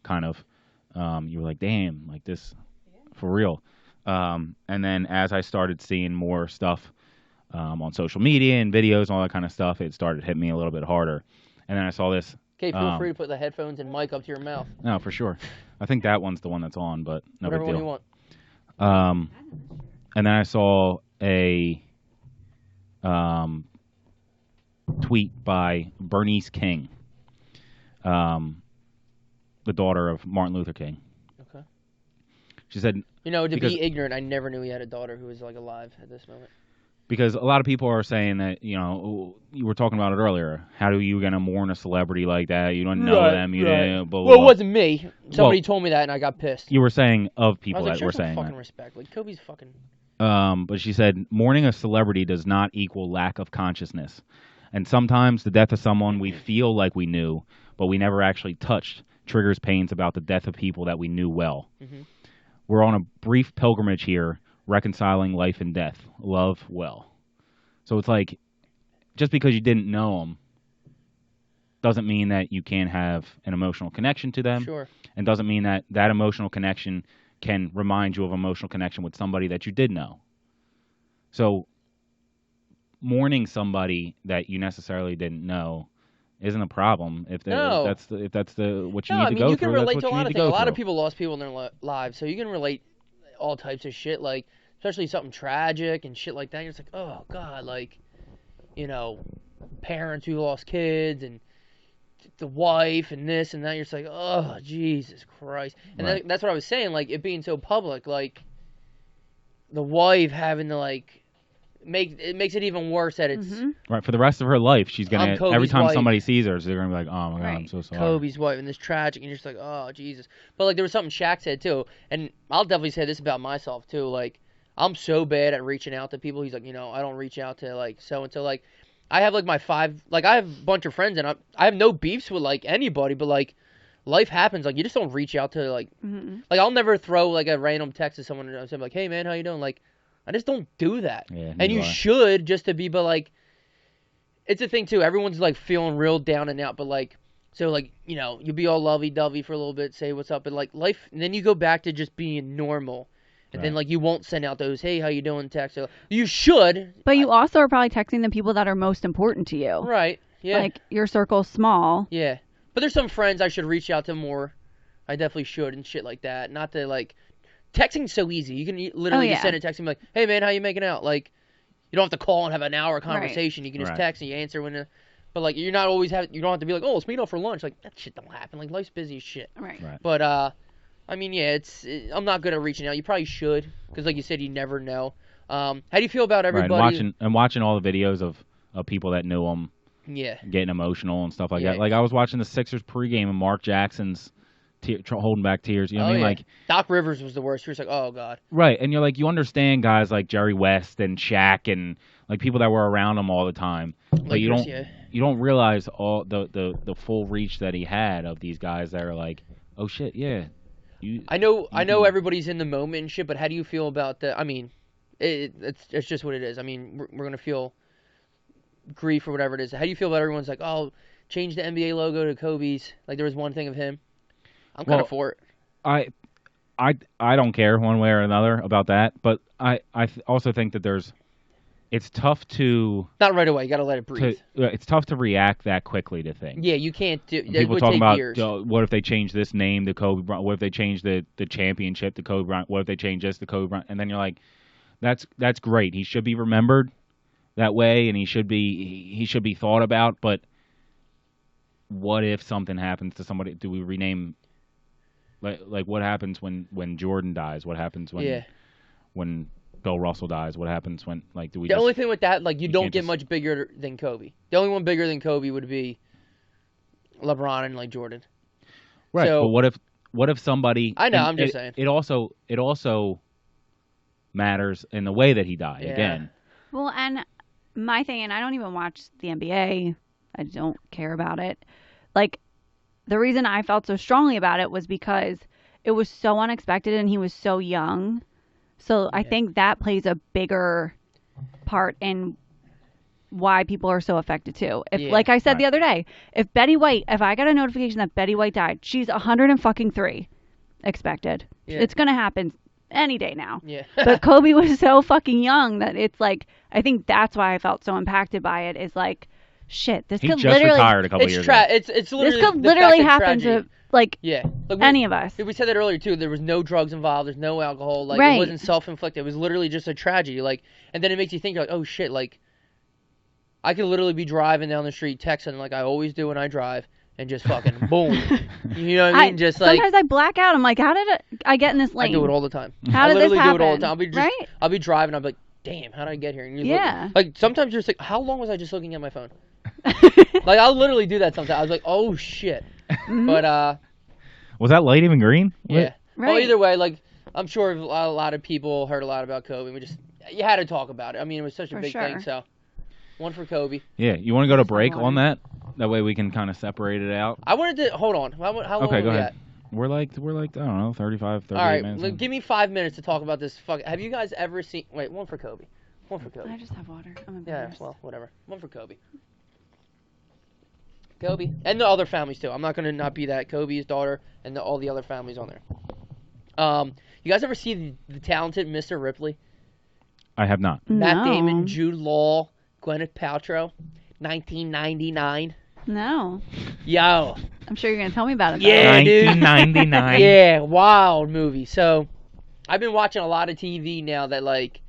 kind of, you were like, damn, like this, for real. And then as I started seeing more stuff on social media and videos and all that kind of stuff, it started hitting me a little bit harder. And then I saw this. Okay, feel free to put the headphones and mic up to your mouth. No, for sure. I think that one's the one that's on, but no Whatever big deal. One you want. And then I saw a tweet by Bernice King, the daughter of Martin Luther King. Okay. She said, to be ignorant, I never knew he had a daughter who was like alive at this moment. Because a lot of people are saying that, you were talking about it earlier. How are you going to mourn a celebrity like that? You don't know them. You didn't, blah, blah, well, it blah. wasn't me. Somebody told me that, and I got pissed. You were saying of people that were saying fucking that. Respect. Like, Kobe's fucking... But she said, mourning a celebrity does not equal lack of consciousness. And sometimes the death of someone we feel like we knew, but we never actually touched, triggers pains about the death of people that we knew well. Mm-hmm. We're on a brief pilgrimage here, reconciling life and death. Love well. So it's like, just because you didn't know them doesn't mean that you can't have an emotional connection to them. Sure. And doesn't mean that that emotional connection can remind you of emotional connection with somebody that you did know. So mourning somebody that you necessarily didn't know isn't a problem if that's what you need to go through. You can relate to a lot of things. A lot through. of people lost people in their lives, so you can relate all types of shit, like especially something tragic and shit like that. You're just like, oh god, like parents who lost kids and the wife and this and that. You're just like, oh Jesus Christ. And that's what I was saying, like it being so public, like the wife having to like it makes it even worse that it's right for the rest of her life. She's gonna every time wife. Somebody sees her, they're gonna be like, oh my god, I'm so sorry. Kobe's wife, and this tragic, and you're just like, oh Jesus. But like there was something Shaq said too, and I'll definitely say this about myself too. Like I'm so bad at reaching out to people. He's like, I don't reach out to like so and so. Like I have like my I have a bunch of friends, and I have no beefs with like anybody, but like life happens. Like you just don't reach out to like like I'll never throw like a random text to someone and say like, hey man, how you doing? Like I just don't do that. Yeah, and you should just to be, but like, it's a thing too. Everyone's like feeling real down and out, but like, so like, you'll be all lovey-dovey for a little bit, say what's up, but like life, and then you go back to just being normal. And then like you won't send out those, hey, how you doing texts. So you should. But you also are probably texting the people that are most important to you. Right. Yeah. Like your circle's small. Yeah. But there's some friends I should reach out to more. I definitely should and shit like that. Not to like... Texting's so easy. You can literally just send a text and be like, hey, man, how you making out? Like, you don't have to call and have an hour conversation. You can just text and you answer when... But, like, you're not always... You don't have to be like, oh, let's meet up for lunch. Like, that shit don't happen. Like, life's busy as shit. Right. But, I mean, yeah, I'm not good at reaching out. You probably should. Because, like you said, you never know. How do you feel about everybody... Right, watching all the videos of people that knew him. Yeah. Getting emotional and stuff like that. Like, I was watching the Sixers pregame and Mark Jackson's... holding back tears, you know what I mean? Like Doc Rivers was the worst. He was like, "Oh God." Right, and you're like, you understand guys like Jerry West and Shaq and like people that were around him all the time, but you don't realize all the full reach that he had of these guys that are like, oh shit, yeah. I know everybody's in the moment and shit, but how do you feel about the? I mean, it's just what it is. I mean, we're gonna feel grief or whatever it is. How do you feel about everyone's like, oh, change the NBA logo to Kobe's? Like there was one thing of him. I'm kind of for it. I don't care one way or another about that, but I also think that it's tough to... Not right away. You got to let it breathe. It's tough to react that quickly to things. Yeah, you can't do... People talking about, what if they change this name to Kobe Bryant? What if they change the championship to Kobe Bryant? What if they change this to Kobe Bryant? And then you're like, that's great. He should be remembered that way, and he should be thought about, but what if something happens to somebody? Do we rename... Like what happens when Jordan dies? What happens when Bill Russell dies? What happens when do we? The only thing with that, like you don't get much bigger than Kobe. The only one bigger than Kobe would be LeBron and like Jordan. Right. So, but what if somebody? I know. I'm just saying. It also matters in the way that he died again. Well, and My thing, and I don't even watch the NBA. I don't care about it. Like, the reason I felt so strongly about it was because it was so unexpected and he was so young. So I think that plays a bigger part in why people are so affected too. If, like I said the other day, if I got a notification that Betty White died, she's 103 expected. Yeah. It's going to happen any day now. Yeah. But Kobe was so fucking young that it's like, I think that's why I felt so impacted by it, is like, shit, this could literally retired a couple years ago. It's literally, this could literally happen to like any of us. We said that earlier too. There was no drugs involved. There's no alcohol. Like it wasn't self-inflicted. It was literally just a tragedy. Like, and then it makes you think like, oh shit, like I could literally be driving down the street, texting like I always do when I drive, and just fucking boom. You know what I mean? Just like sometimes I black out. I'm like, how did I get in this lane? I do it all the time. How did this happen? I literally do it all the time. I'll be driving. I'll be like, damn, how did I get here? And you're looking, like sometimes you're just like, how long was I just looking at my phone? Like I'll literally do that sometimes. I was like, oh shit. But was that light even green? Yeah. Right. Well, either way, like I'm sure a lot of people heard a lot about Kobe. You had to talk about it. I mean, it was such a big thing. So one for Kobe. Yeah. You want to go to break on that? That way we can kind of separate it out. I wanted to hold on. How long okay, go are we ahead. at? We're like I don't know, 35, 38 All right, minutes. Give me 5 minutes to talk about this. Have you guys ever seen? Wait, one for Kobe. One for Kobe. I just have water. I'm embarrassed. Yeah, well, whatever. One for Kobe. Kobe and the other families too. I'm not gonna not be that. Kobe's daughter and all the other families on there. You guys ever see the talented Mr. Ripley? I have not. No. Matt Damon, Jude Law, Gwyneth Paltrow, 1999. No. Yo. I'm sure you're gonna tell me about it. Yeah, 1999. Dude. Yeah, wild movie. So, I've been watching a lot of TV now that like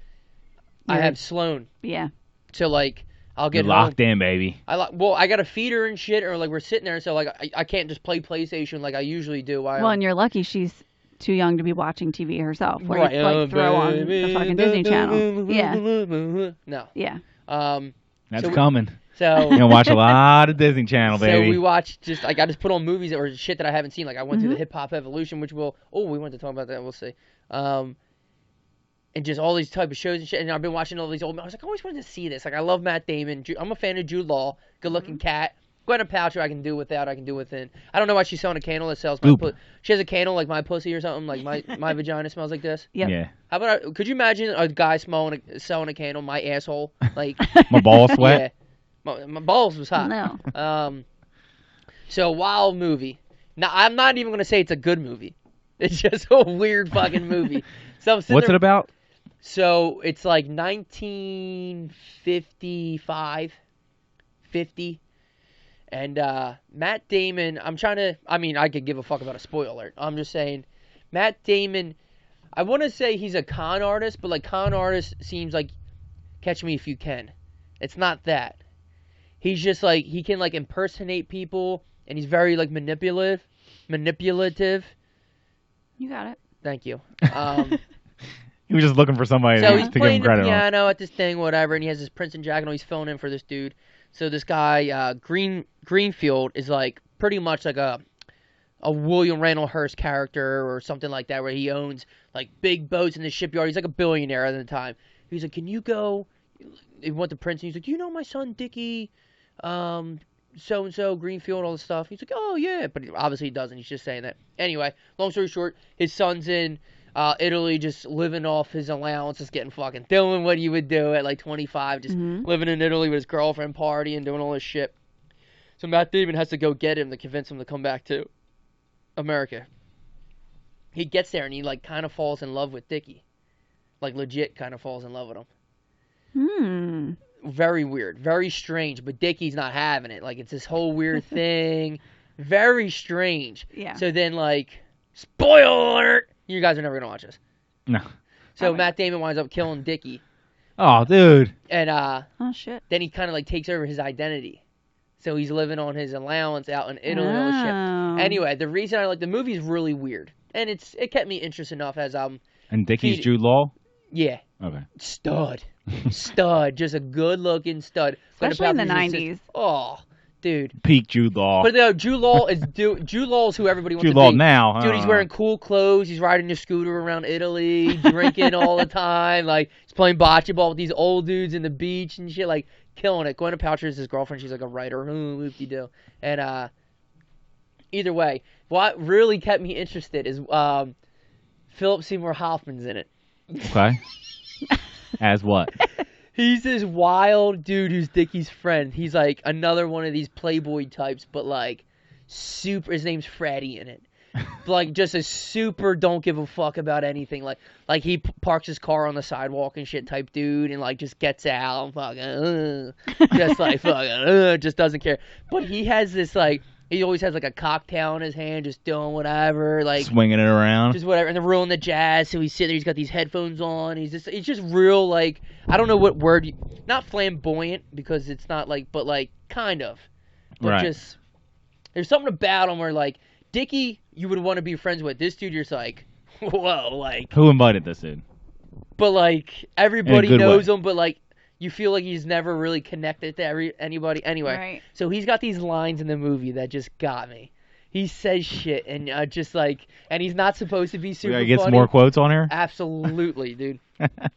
I have Sloan. Yeah. So like I'll get locked in, baby. I got to feed her and shit, or like we're sitting there, so like I can't just play PlayStation like I usually do. And you're lucky she's too young to be watching TV herself. Where right. It's like throw on the fucking Disney Channel. Yeah. No. Yeah. That's coming. So you're gonna watch a lot of Disney Channel, baby. So we watch I just put on movies or shit that I haven't seen. Like I went through the Hip Hop Evolution, which we want to talk about that. We'll see. And just all these type of shows and shit. And I've been watching all these old. I was like, I always wanted to see this. Like, I love Matt Damon. I'm a fan of Jude Law. Good-looking cat. Gwyneth Paltrow, I can do without. I can do within. I don't know why she's selling a candle that sells my pussy. She has a candle like my pussy or something. Like my vagina smells like this. Yep. Yeah. How about? Could you imagine a guy selling a candle? My asshole. Like my balls sweat. Yeah. My balls was hot. No. So wild movie. Now I'm not even gonna say it's a good movie. It's just a weird fucking movie. So what's it about? So it's like 1955, 50, and Matt Damon. I could give a fuck about a spoiler alert. I'm just saying, Matt Damon. I want to say he's a con artist, but like con artist seems like Catch Me If You Can. It's not that. He's just like he can like impersonate people, and he's very like manipulative. You got it. Thank you. He was just looking for somebody to give him credit. So he's playing the piano at this thing, whatever, and he has this Princeton jacket on. He's filling in for this dude. So this guy, Greenfield, is like pretty much like a William Randall Hearst character or something like that, where he owns like big boats in the shipyard. He's like a billionaire at the time. He's like, can you go? He went to Princeton. He's like, do you know my son Dickie? So-and-so, Greenfield, all this stuff. He's like, oh, yeah. But obviously he doesn't. He's just saying that. Anyway, long story short, his son's in Italy just living off his allowance, just getting fucking doing what you would do at like 25, just living in Italy with his girlfriend, partying, doing all this shit. So Matt Damon has to go get him to convince him to come back to America. He gets there and he like kind of falls in love with Dickie. Like legit kind of falls in love with him. Very weird, very strange, but Dickie's not having it. Like, it's this whole weird thing. Very strange. Yeah. So then, like, spoiler alert! You guys are never going to watch this. No. So Matt Damon winds up killing Dickie. Oh, dude. And, oh, shit. Then he kind of, like, takes over his identity. So he's living on his allowance out in Italy and all this shit. Anyway, the reason I like the movie is really weird. And it kept me interested enough as And Dickie's Jude Law? Yeah. Okay. Stud. Just a good-looking stud. Especially in the 90s. Oh, dude. Peak Jude Law. But no, Jude Law is who everybody wants Jude to Law be. now. Dude, he's wearing cool clothes. He's riding a scooter around Italy, drinking all the time. Like, he's playing bocce ball with these old dudes in the beach and shit. Like, killing it. Gwyneth Paltrow is his girlfriend. She's like a writer. Whoop-de-doo. And either way, what really kept me interested is Philip Seymour Hoffman's in it. Okay. As what? He's this wild dude who's Dickie's friend. He's like another one of these Playboy types, but like super. His name's Freddy in it. Like just a super don't give a fuck about anything. Like he parks his car on the sidewalk and shit type dude, and like just gets out and fucking just like fucking just doesn't care. But he has this like. He always has like a cocktail in his hand, just doing whatever, like swinging it around, just whatever. And they're rolling the jazz, so he's sitting there. He's got these headphones on. He's just real like I don't know what word, not flamboyant because it's not like, but like kind of, but right. Just there's something about him where like Dickie, you would want to be friends with. This dude, you're just like, whoa, like who invited this dude? But like everybody knows way. him, but like. You feel like he's never really connected to anybody. Anyway, right. So he's got these lines in the movie that just got me. He says shit and just like, and he's not supposed to be super funny. We gotta get some more quotes on here? Absolutely, dude.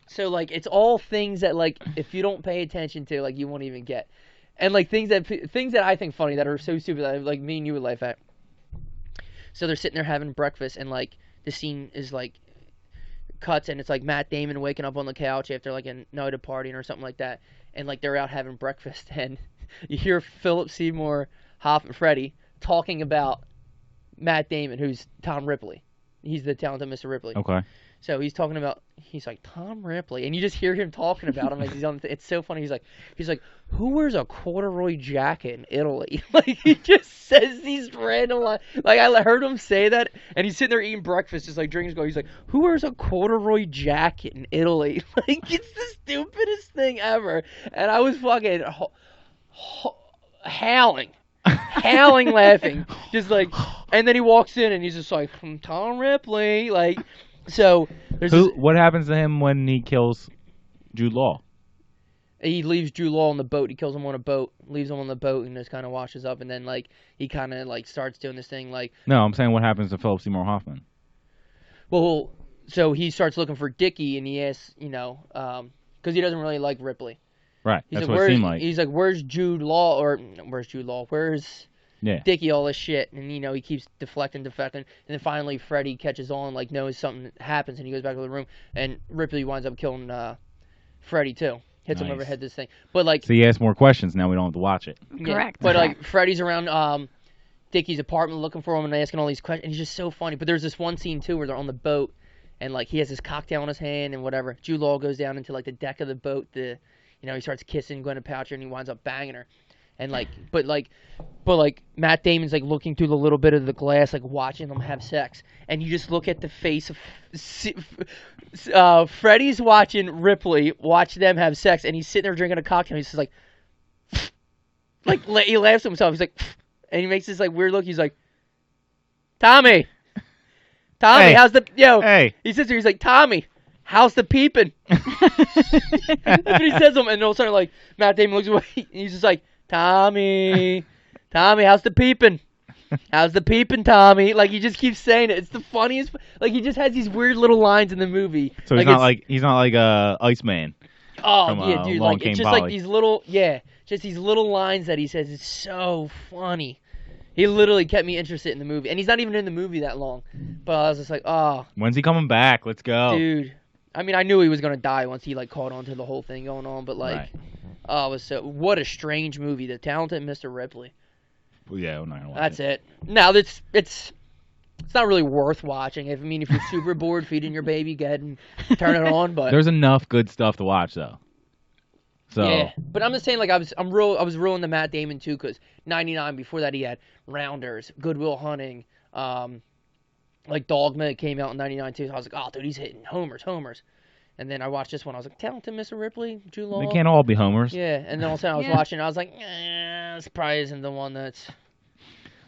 So like, it's all things that like, if you don't pay attention to, like, you won't even get. And like things that I think funny that are so stupid that like me and you would laugh at. So they're sitting there having breakfast and like the scene is like. Cuts and it's like Matt Damon waking up on the couch after like a night of partying or something like that, and like they're out having breakfast, and you hear Philip Seymour Hoffman, Freddy, talking about Matt Damon, who's Tom Ripley. He's the talented Mr. Ripley. Okay. So he's talking about, he's like, Tom Ripley, and you just hear him talking about him as he's on. It's so funny. He's like, who wears a corduroy jacket in Italy? Like he just says these random lines. Like I heard him say that, and he's sitting there eating breakfast, just like drinking his coffee. He's like, who wears a corduroy jacket in Italy? Like it's the stupidest thing ever. And I was fucking howling, laughing, just like. And then he walks in, and he's just like, Tom Ripley, like. So there's what happens to him when he kills Jude Law? He leaves Jude Law on the boat. He kills him on a boat, leaves him on the boat, and just kind of washes up. And then like he kind of like starts doing this thing like. No, I'm saying what happens to Philip Seymour Hoffman. Well, so he starts looking for Dickie, and he asks, because he doesn't really like Ripley. Right. That's what it seemed like. He's like, "Where's Jude Law?" Or "Where's Jude Law? Where's?" Yeah. Dickie, all this shit, and he keeps deflecting, and then finally Freddy catches on, like knows something happens, and he goes back to the room, and Ripley winds up killing Freddy too, hits him overhead this thing, but like. So he asks more questions. Now we don't have to watch it. Yeah, correct. But like Freddy's around Dickie's apartment looking for him and asking all these questions, and he's just so funny. But there's this one scene too where they're on the boat, and like he has his cocktail in his hand and whatever. Jude Law goes down into like the deck of the boat. He starts kissing Gwyneth Paltrow, and he winds up banging her. And like, but Matt Damon's like looking through the little bit of the glass, like watching them have sex, and you just look at the face of Freddy's watching Ripley watch them have sex, and he's sitting there drinking a cocktail. And he's just like he laughs to himself. He's like, and he makes this like weird look. He's like, Tommy, hey, how's the Hey, he sits there. He's like, Tommy. How's the peeping? That's what he says to him, and all of a sudden, like Matt Damon looks away, and he's just like, Tommy, how's the peeping? How's the peeping, Tommy? Like he just keeps saying it. It's the funniest. Like he just has these weird little lines in the movie. So he's not like Iceman. Oh yeah, dude. Like it's just Polly. like these little lines that he says. It's so funny. He literally kept me interested in the movie, and he's not even in the movie that long. But I was just like, oh. When's he coming back? Let's go, dude. I mean, I knew he was gonna die once he like caught on to the whole thing going on, but like. Right. Oh, it was what a strange movie. The Talented Mr. Ripley. Well, yeah, I'm not gonna watch That's it. Now it's not really worth watching. If you're super bored feeding your baby, go ahead and turn it on. But there's enough good stuff to watch though. So yeah, but I'm just saying, like I was real into Matt Damon too, because '99 before that he had Rounders, Good Will Hunting, like Dogma came out in '99 too. So I was like, oh, dude, he's hitting homers. And then I watched this one. I was like, Talented Mr. Ripley, Jude Law. They can't all be homers. Yeah, and then all of a sudden I was watching, I was like, this probably isn't the one that's...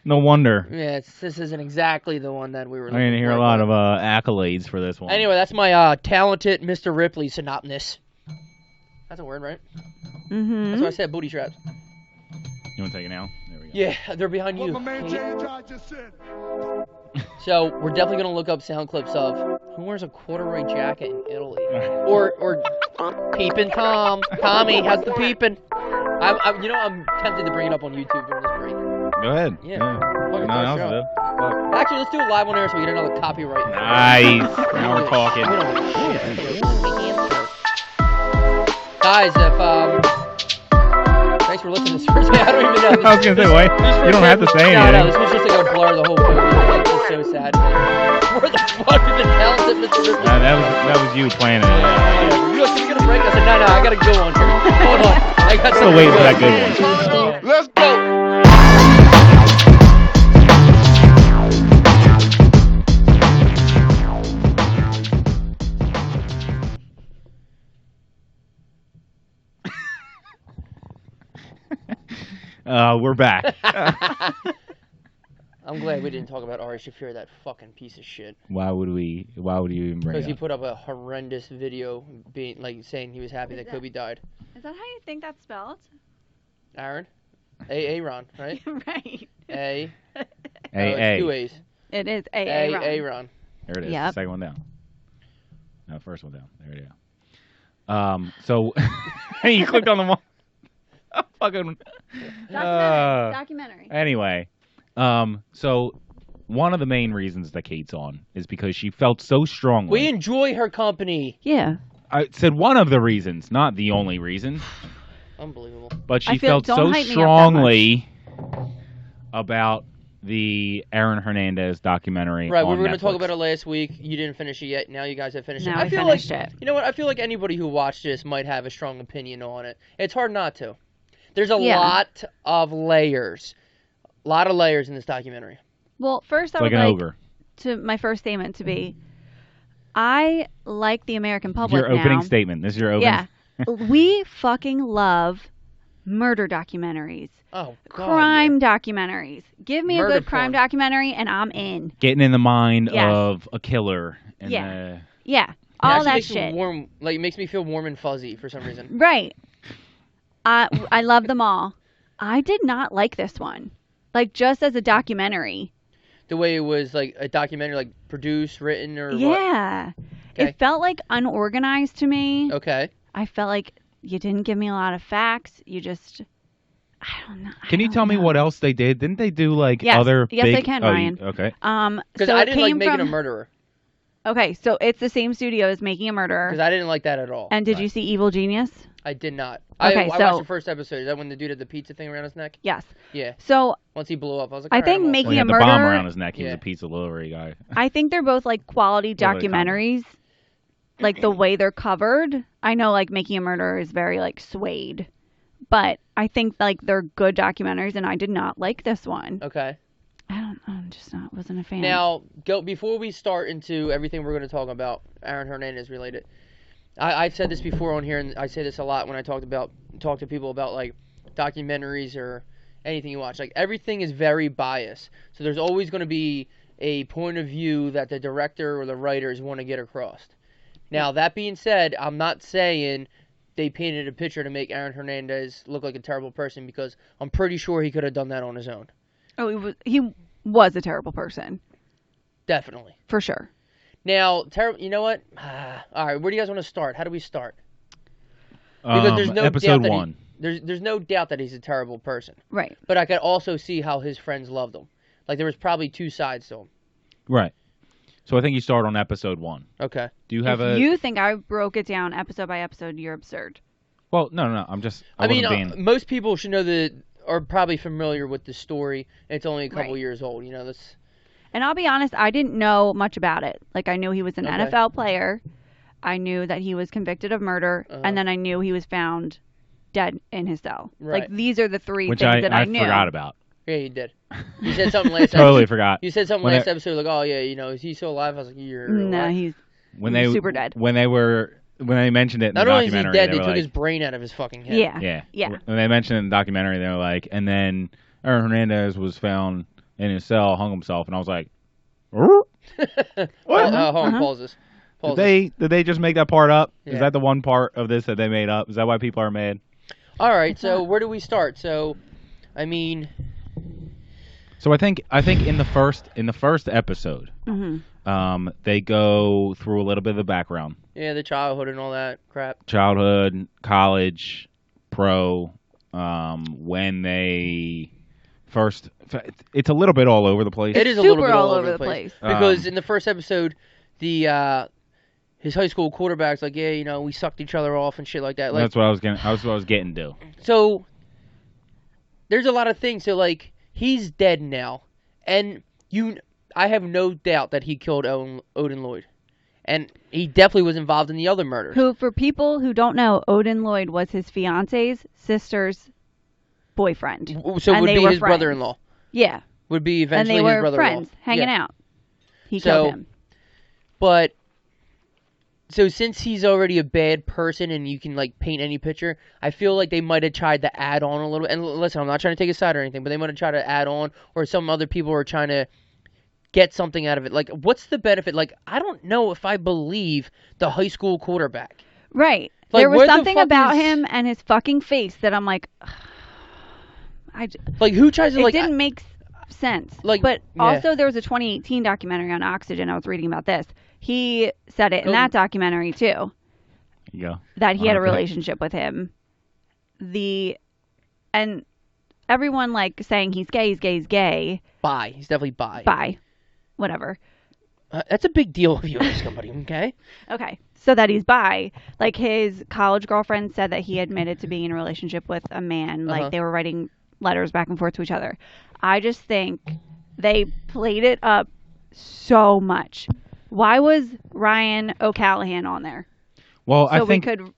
No wonder. Yeah, this isn't exactly the one that we were looking for. I didn't hear a lot of accolades for this one. Anyway, that's my Talented Mr. Ripley synopsis. That's a word, right? Mm-hmm. That's what I said, booty traps. You want to take it now? Yeah, they're behind you. What my man Jay just said. So we're definitely gonna look up sound clips of who wears a corduroy jacket in Italy, or peeping Tom. Tommy, how's the peeping? I'm tempted to bring it up on YouTube during this break. Go ahead. Yeah. Actually, let's do it live on air so we get another copyright. Nice. Now we're talking. Guys, thanks for listening to this first. I don't even know. I was gonna say, wait. You don't have to say anything. No, this was just like a blur the whole movie. It's just so sad. Where the fuck have been talented, Mr. That was you planning it. You know, you're gonna break. I said, no, I gotta go on. Hold on. I got Still waiting for that good one. Let's go. We're back. I'm glad we didn't talk about Ari Shaffir, that fucking piece of shit. Why would you even bring it up? Because he put up a horrendous video saying he was happy that Kobe died. Is that how you think that's spelled? Aaron? Aaron, right? Right. A. Two A's. It is Aaron. There it is. Yep. Second one down. No, first one down. There you go. So you clicked on the one. Fucking documentary. Anyway, so one of the main reasons that Cait's on is because she felt so strongly. We enjoy her company. Yeah. I said one of the reasons, not the only reason. Unbelievable. But she felt so strongly about the Aaron Hernandez documentary. Right, on we were going to Netflix. talk about it last week. You didn't finish it yet. Now you guys have finished it. Now I feel finished like it. You know what? I feel like anybody who watched this might have a strong opinion on it. It's hard not to. There's a lot of layers. A lot of layers in this documentary. Well, first I would like to my first statement to be, I like the American public Your opening statement. This is your opening. Yeah. We fucking love murder documentaries. Oh, God, crime documentaries. Give me a good crime porn. documentary and I'm in. Getting in the mind of a killer. And Yeah. All that makes shit. Me warm, it makes me feel warm and fuzzy for some reason. Right. I love them all. I did not like this one. Like, just as a documentary. The way it was, like, a documentary, like, produced, written, or what? Yeah. Okay. It felt, like, unorganized to me. Okay. I felt like you didn't give me a lot of facts. You just... I don't know. Can you tell me what else they did? Didn't they do, like, other Yes, big... I can, Ryan. Okay. Because so I didn't like Making a Murderer. Okay, so it's the same studio as Making a Murderer. Because I didn't like that at all. And did you see Evil Genius? I did not. Okay, I watched the first episode. Is that when the dude had the pizza thing around his neck? Yes. Yeah. So once he blew up, I was like, I think Making a Murderer... the bomb around his neck. He was a pizza delivery guy. I think they're both, like, quality documentaries. Like, the way they're covered. I know, like, Making a Murderer is very, like, swayed. But I think, like, they're good documentaries, and I did not like this one. Okay. I'm just wasn't a fan. Now, before we start into everything we're going to talk about, Aaron Hernandez related, I've said this before on here, and I say this a lot when I talk to people about, like, documentaries or anything you watch. Like, everything is very biased. So there's always going to be a point of view that the director or the writers want to get across. Now, that being said, I'm not saying they painted a picture to make Aaron Hernandez look like a terrible person, because I'm pretty sure he could have done that on his own. Oh, he was a terrible person. Definitely. For sure. Now, you know what? All right, where do you guys want to start? How do we start? Because there's no episode doubt 1. There's no doubt that he's a terrible person. Right. But I could also see how his friends loved him. Like, there was probably two sides to him. Right. So I think you start on episode 1. Okay. Do you have if you think I broke it down episode by episode, you're absurd. Well, no. I mean, most people should know are probably familiar with the story. It's only a couple years old. You know, that's... And I'll be honest, I didn't know much about it. Like, I knew he was an NFL player. I knew that he was convicted of murder. And then I knew he was found dead in his cell. Right. Like, these are the three things that I knew. forgot about. Yeah, you did. You said something last episode. Totally forgot. You said something last episode, like, oh, yeah, you know, is he still alive? I was like, No, he's super dead. When they mentioned it in the documentary, not only is he dead, they took his brain out of his fucking head. Yeah. When they mentioned it in the documentary, they were like, and then Aaron Hernandez was found in his cell, hung himself, and I was like, what? Hold on, pauses. Did they just make that part up? Yeah. Is that the one part of this that they made up? Is that why people are mad? All right, so where do we start? So, I mean, So I think in the first episode, they go through a little bit of the background. Yeah, the childhood and all that crap. Childhood, college, pro. When they first, it's a little bit all over the place. It is a super little bit all over the place. Because in the first episode, his high school quarterback's like, yeah, you know, we sucked each other off and shit like that. Like, that's what I was getting to. So there's a lot of things. So like, he's dead now, and I have no doubt that he killed Odin Lloyd. And he definitely was involved in the other murders. Who, for people who don't know, Odin Lloyd was his fiance's sister's boyfriend. So it would be his brother-in-law. Yeah. Would be eventually his brother-in-law. And they were friends, hanging out. He killed him. But, so since he's already a bad person and you can, like, paint any picture, I feel like they might have tried to add on a little. And listen, I'm not trying to take a side or anything, but they might have tried to add on, or some other people are trying to get something out of it. Like, what's the benefit? Like, I don't know if I believe the high school quarterback. Right. Like, there was something about him and his fucking face that I'm like, like, who tries to, it like... It didn't make sense. Like, but yeah. Also, there was a 2018 documentary on Oxygen. I was reading about this. He said it in that documentary, too. Yeah. That he had a relationship with him. And everyone, like, saying he's gay, he's gay, he's gay. Bi. He's definitely bi. Bi. Whatever. That's a big deal if you ask somebody, okay? Okay. So that he's bi. Like, his college girlfriend said that he admitted to being in a relationship with a man. Like, they were writing letters back and forth to each other. I just think they played it up so much. Why was Ryan O'Callahan on there? Well, so I think... we could...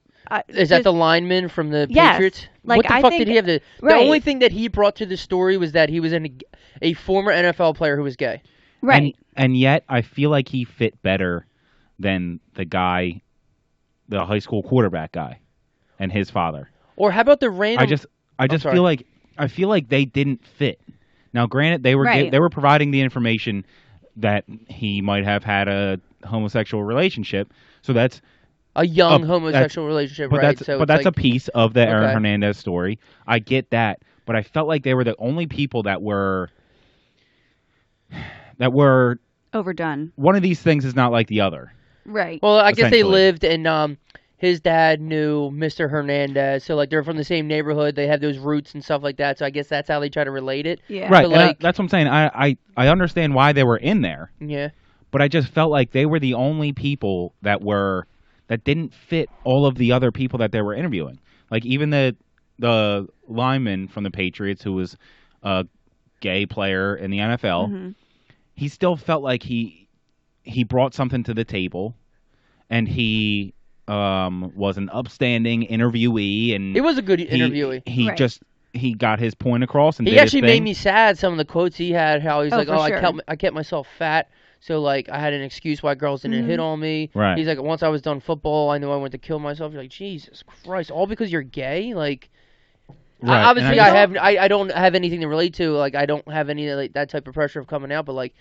Is that the lineman from the Patriots? Like, what the fuck did he have to... Right. The only thing that he brought to the story was that he was a former NFL player who was gay. Right. And yet, I feel like he fit better than the high school quarterback guy, and his father. Or how about the random... I just feel like they didn't fit. Now, granted, they were providing the information that he might have had a homosexual relationship, so that's a young homosexual relationship, right? But that's a piece of the Aaron Hernandez story. I get that, but I felt like they were the only people that were overdone. One of these things is not like the other. Right. Well, I guess they lived, and his dad knew Mr. Hernandez, so like they're from the same neighborhood. They have those roots and stuff like that. So I guess that's how they try to relate it. Yeah. Right. Like, that's what I'm saying. I understand why they were in there. Yeah. But I just felt like they were the only people that didn't fit all of the other people that they were interviewing. Like even the lineman from the Patriots, who was a gay player in the NFL, he still felt like he brought something to the table, and he was an upstanding interviewee, and it was a good interviewee. He got his point across, and he actually made me sad. Some of the quotes he had, how he's like, sure. I kept myself fat, so like I had an excuse why girls didn't hit on me. Right. He's like, once I was done football, I knew I went to kill myself. You're like, Jesus Christ, all because you're gay, like. Right. Obviously, I don't have anything to relate to. Like, I don't have any like that type of pressure of coming out. But like,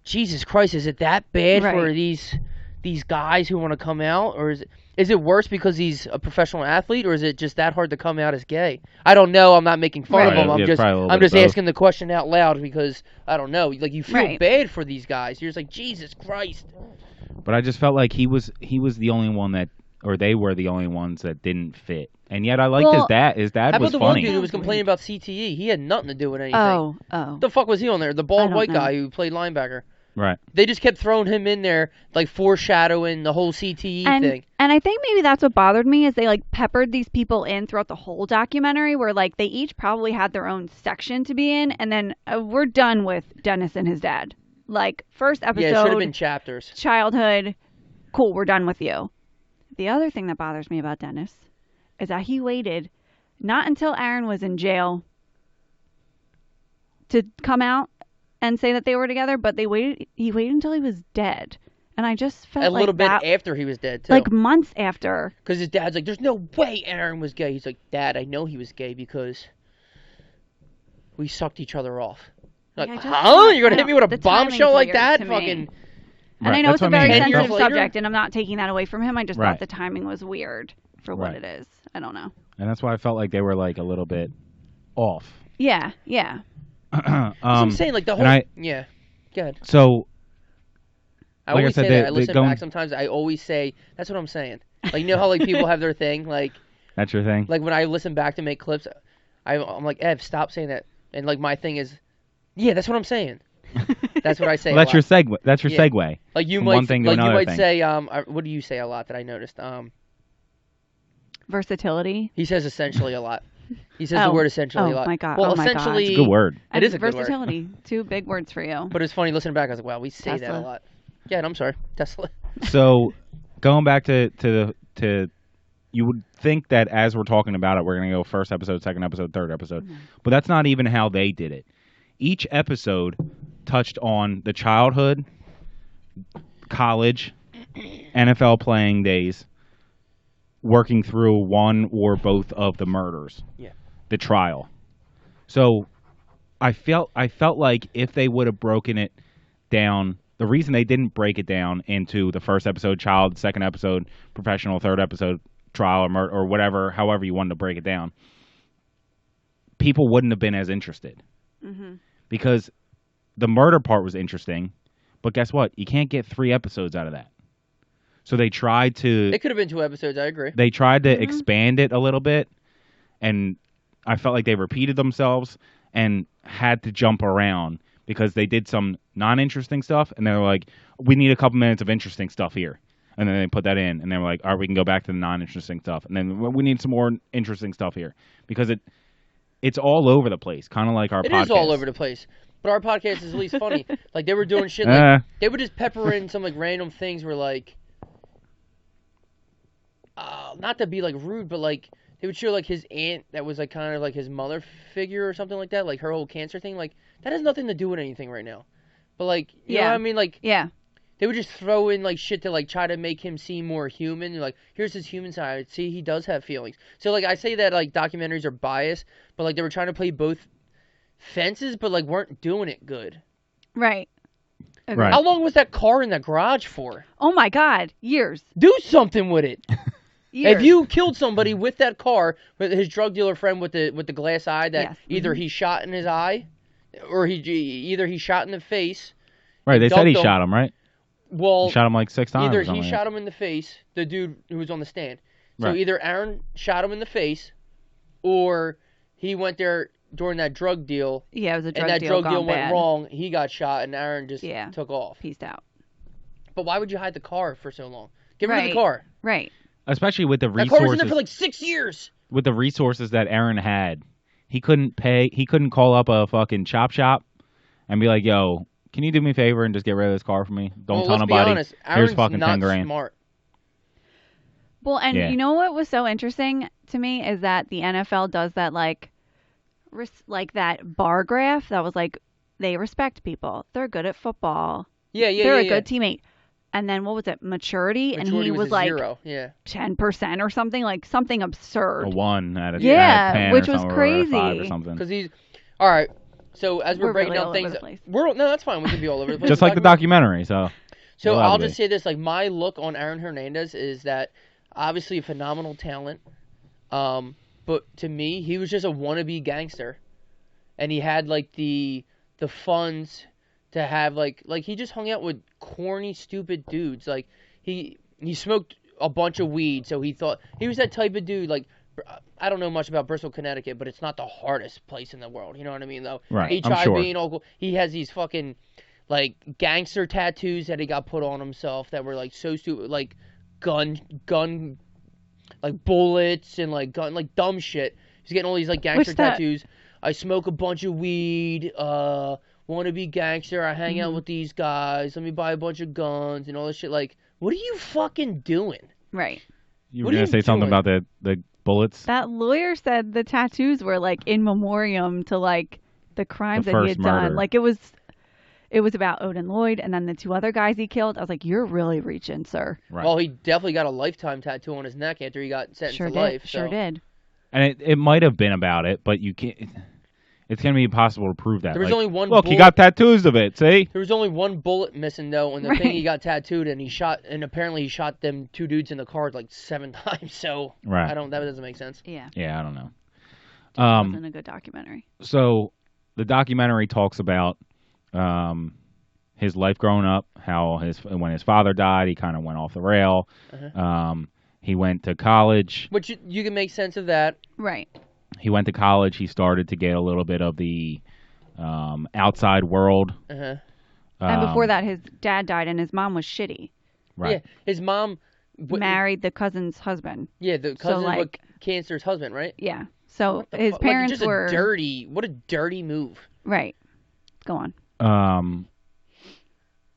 Jesus Christ, is it that bad for these guys who want to come out, or is it worse because he's a professional athlete, or is it just that hard to come out as gay? I don't know. I'm not making fun of him. I'm just asking the question out loud because I don't know. Like, you feel bad for these guys. You're just like, Jesus Christ. But I just felt like he was the only one that, or they were the only ones that didn't fit. And yet I liked his dad. His dad was funny. How about the one dude who was complaining about CTE? He had nothing to do with anything. Oh. What the fuck was he on there? The bald white guy who played linebacker. Right. They just kept throwing him in there, like foreshadowing the whole CTE thing. And I think maybe that's what bothered me is they like peppered these people in throughout the whole documentary, where like they each probably had their own section to be in, and then we're done with Dennis and his dad. Like, first episode. Yeah, it should have been chapters. Childhood. Cool, we're done with you. The other thing that bothers me about Dennis is that he waited not until Aaron was in jail to come out and say that they were together, but he waited until he was dead. And I just felt a little bit after he was dead, too. Like months after. Because his dad's like, there's no way Aaron was gay. He's like, Dad, I know he was gay because we sucked each other off. Like, huh? You're going to hit me with a bombshell like that? Fucking... And I know it's a very sensitive subject, and I'm not taking that away from him. I just thought the timing was weird for what it is. I don't know. And that's why I felt like they were like a little bit off. Yeah. That's what I'm saying. Like the whole. Yeah. Go ahead. So. I always say that. I listen back sometimes. I always say, that's what I'm saying. Like, you know how like people have their thing? Like. That's your thing? Like when I listen back to make clips, I'm like, Ev, stop saying that. And like my thing is, yeah, that's what I'm saying. That's what I say. Well, that's your segue. That's your segue. Like you might, say, what do you say a lot that I noticed? Versatility. He says essentially a lot. He says the word essentially a lot. Oh my god! Well, essentially, my god. It's a good word. It is a good word. Versatility. 2 big words for you. But it's funny listening back. I was like, wow, we say that a lot. Yeah, and I'm sorry, Tesla. So, going back to you would think that as we're talking about it, we're going to go first episode, second episode, third episode. Mm-hmm. But that's not even how they did it. Each episode touched on the childhood, college, NFL playing days, working through one or both of the murders, the trial. So I felt like if they would have broken it down, the reason they didn't break it down into the first episode, child, second episode, professional, third episode, trial or whatever, however you wanted to break it down, people wouldn't have been as interested. Mm-hmm. Because the murder part was interesting, but guess what? You can't get 3 episodes out of that. So they tried to... It could have been 2 episodes, I agree. They tried to expand it a little bit, and I felt like they repeated themselves and had to jump around because they did some non-interesting stuff, and they were like, we need a couple minutes of interesting stuff here. And then they put that in, and they were like, all right, we can go back to the non-interesting stuff. And then we need some more interesting stuff here. Because it's all over the place, kind of like our podcast. It is all over the place. But our podcast is at least funny. Like, they were doing shit like... They would just pepper in some, like, random things where, like... not to be, like, rude, but, like... They would show, like, his aunt that was, like, kind of, like, his mother figure or something like that. Like, her whole cancer thing. Like, that has nothing to do with anything right now. But, like, you know what I mean? Like... Yeah. They would just throw in, like, shit to, like, try to make him seem more human. Like, here's his human side. See, he does have feelings. So, like, I say that, like, documentaries are biased, but, like, they were trying to play both fences, but, like, weren't doing it good. Right. Okay. Right. How long was that car in the garage for? Oh, my God. Years. Do something with it. Years. If you killed somebody with that car, with his drug dealer friend with the glass eye that either he shot in his eye or he shot in the face. Right, they said he shot him, right? Well, he shot him like 6 times. Either he shot him in the face, the dude who was on the stand. So either Aaron shot him in the face, or he went there during that drug deal. Yeah, it was a drug deal. And that drug deal went wrong. He got shot, and Aaron just took off. Peaced out. But why would you hide the car for so long? Get rid of the car. Right. Especially with the resources. That car was in there for like 6 years. With the resources that Aaron had, he couldn't call up a fucking chop shop and be like, yo, can you do me a favor and just get rid of this car for me? Don't tell nobody. Be honest, Aaron's fucking not 10 grand. Smart. Well, and you know what was so interesting to me is that the NFL does that like that bar graph that was like they respect people. They're good at football. They're a good teammate. And then what was it? Maturity and he was like 0. 10% or something, like something absurd. A 1 out of 10 which was crazy. Or something. Because he's all right. So as we're breaking really down things, no, that's fine. We can be all over the place. Just like the documentary. So I'll just say this: like my look on Aaron Hernandez is that obviously a phenomenal talent, but to me he was just a wannabe gangster, and he had like the funds to have like he just hung out with corny, stupid dudes. Like he smoked a bunch of weed, so he thought he was that type of dude. Like I don't know much about Bristol, Connecticut, but it's not the hardest place in the world. You know what I mean, though? Right. He tried being all cool. He has these fucking like gangster tattoos that he got put on himself that were like so stupid, like gun, like bullets and like gun, like dumb shit. He's getting all these like gangster tattoos. I smoke a bunch of weed. Want to be gangster. I hang out with these guys. Let me buy a bunch of guns and all this shit. Like, what are you fucking doing? Right. You were going to say something about the bullets? That lawyer said the tattoos were like in memoriam to like the crimes that he had done. Like it was about Odin Lloyd and then the 2 other guys he killed. I was like, you're really reaching, sir. Right. Well, he definitely got a lifetime tattoo on his neck after he got sentenced to life. Sure did. And it might have been about it, but you can't. It's going to be impossible to prove that. There was only one look, bullet. he got tattoos of it, see? There was only one bullet missing, though, on the thing he got tattooed, and apparently he shot them 2 dudes in the car like 7 times, so that doesn't make sense. Yeah. Yeah, I don't know. It wasn't a good documentary. So, the documentary talks about his life growing up, how when his father died, he kind of went off the rail. He went to college. Which you can make sense of that. Right. He went to college. He started to get a little bit of the outside world. And before that, his dad died, and his mom was shitty. Right. Yeah, his mom married the cousin's husband. Yeah, the cousin of Cancer's husband, right? Yeah. So his parents were what a dirty move. Right. Go on.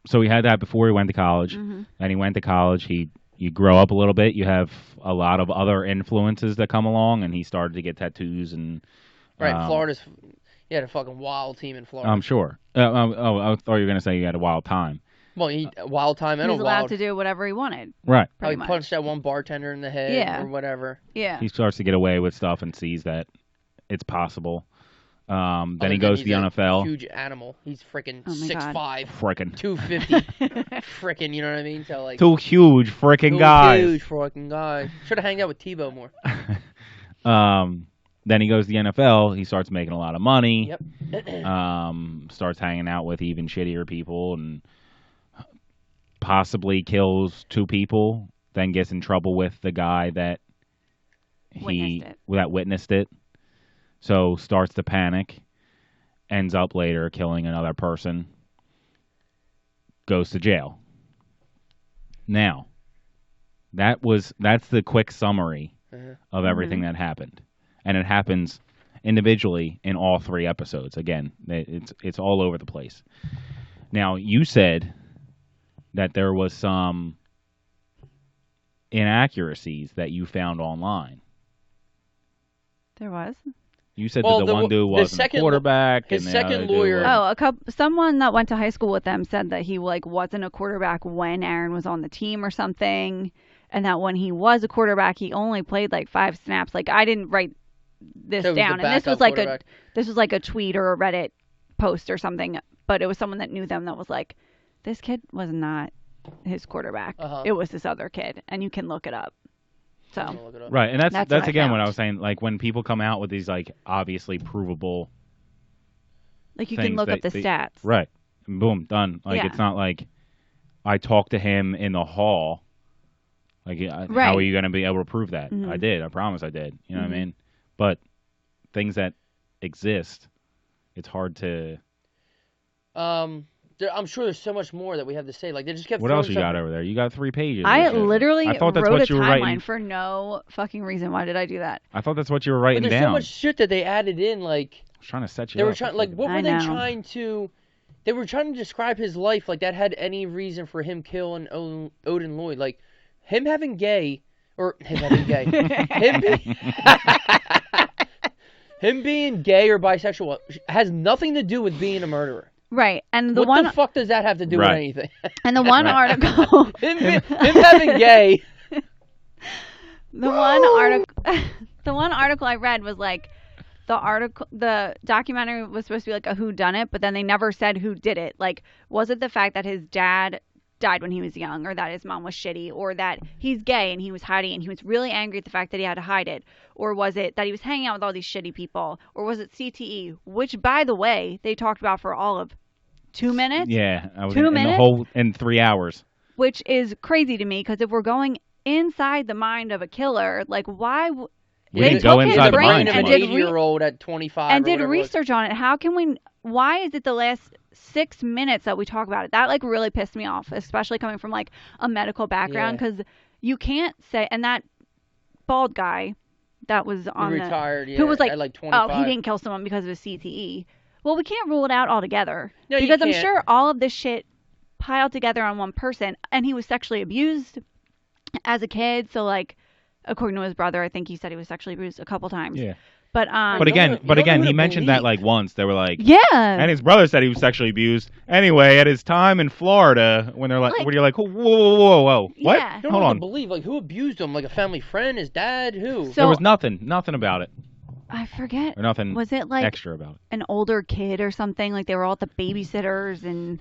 So he had that before he went to college. And he went to college. You grow up a little bit. You have a lot of other influences that come along, and he started to get tattoos and. Right, Florida's. He had a fucking wild team in Florida. I'm sure. I thought you were gonna say he had a wild time. Well, wild time and he was allowed to do whatever he wanted. Right. He punched that one bartender in the head or whatever. Yeah. He starts to get away with stuff and sees that it's possible. Then he goes to the NFL. Huge animal. He's freaking 6'5". Frickin'. 250. Frickin', you know what I mean? So like. Two huge frickin' guys. Huge frickin' guys. Should have hanged out with Tebow more. Then he goes to the NFL. He starts making a lot of money. Yep. Starts hanging out with even shittier people and possibly kills 2 people. Then gets in trouble with the guy that witnessed it. So starts to panic. Ends up later killing another person. Goes to jail. Now, that's the quick summary of everything that happened. And it happens individually in all 3 episodes. Again, it's all over the place. Now, you said that there was some inaccuracies that you found online. There was? You said that the one dude wasn't a quarterback. His second lawyer. Someone that went to high school with them said that he wasn't a quarterback when Aaron was on the team or something. And that when he was a quarterback, he only played 5 snaps. I didn't write this down, and this was like a tweet or a Reddit post or something, but it was someone that knew them that was like, this kid was not his quarterback. It was this other kid, and you can look it up. So right, and that's again what I was saying. When people come out with these obviously provable, you can look up the stats. Right, and boom, done. It's not like I talked to him in the hall. How are you going to be able to prove that? I did. I promise I did. You know what I mean? But things that exist, it's hard to. I'm sure there's so much more that we have to say. They just kept. What else you got over there? You got 3 pages. I literally wrote a timeline for no fucking reason. Why did I do that? I thought that's what you were writing down. There's so much shit that they added in. I was trying to set you up. They were trying. What were they trying to? They were trying to describe his life that had any reason for him killing Odin Lloyd. Him having gay, or him having gay, him being gay or bisexual has nothing to do with being a murderer. Right, and what the fuck does that have to do with anything? And the one article, him having gay. The one article I read was the documentary was supposed to be a whodunit, but then they never said who did it. Was it the fact that his dad died when he was young, or that his mom was shitty, or that he's gay and he was hiding and he was really angry at the fact that he had to hide it, or was it that he was hanging out with all these shitty people, or was it CTE, which by the way they talked about for all of 2 minutes? Yeah, I was 2 minutes in 3 hours, which is crazy to me, because if we're going inside the mind of a killer, why we didn't go inside the mind of an 8-year-old at 25 and did research on it? How can we? Why is it the last 6 minutes that we talk about it? That really pissed me off, especially coming from a medical background, because you can't say. And that bald guy that was on retired, who was at 25. Oh, he didn't kill someone because of his CTE. Well, we can't rule it out altogether, no, because I'm sure all of this shit piled together on one person, and he was sexually abused as a kid. So according to his brother, I think he said he was sexually abused a couple times. Yeah. But again, he mentioned that once. They were yeah. And his brother said he was sexually abused. Anyway, at his time in Florida, when they're when you're whoa, what? Yeah. Hold on. Believe who abused him? A family friend, his dad, who? So, there was nothing about it. I forget. Or nothing. Was it extra about it? An older kid or something? They were all at the babysitters and.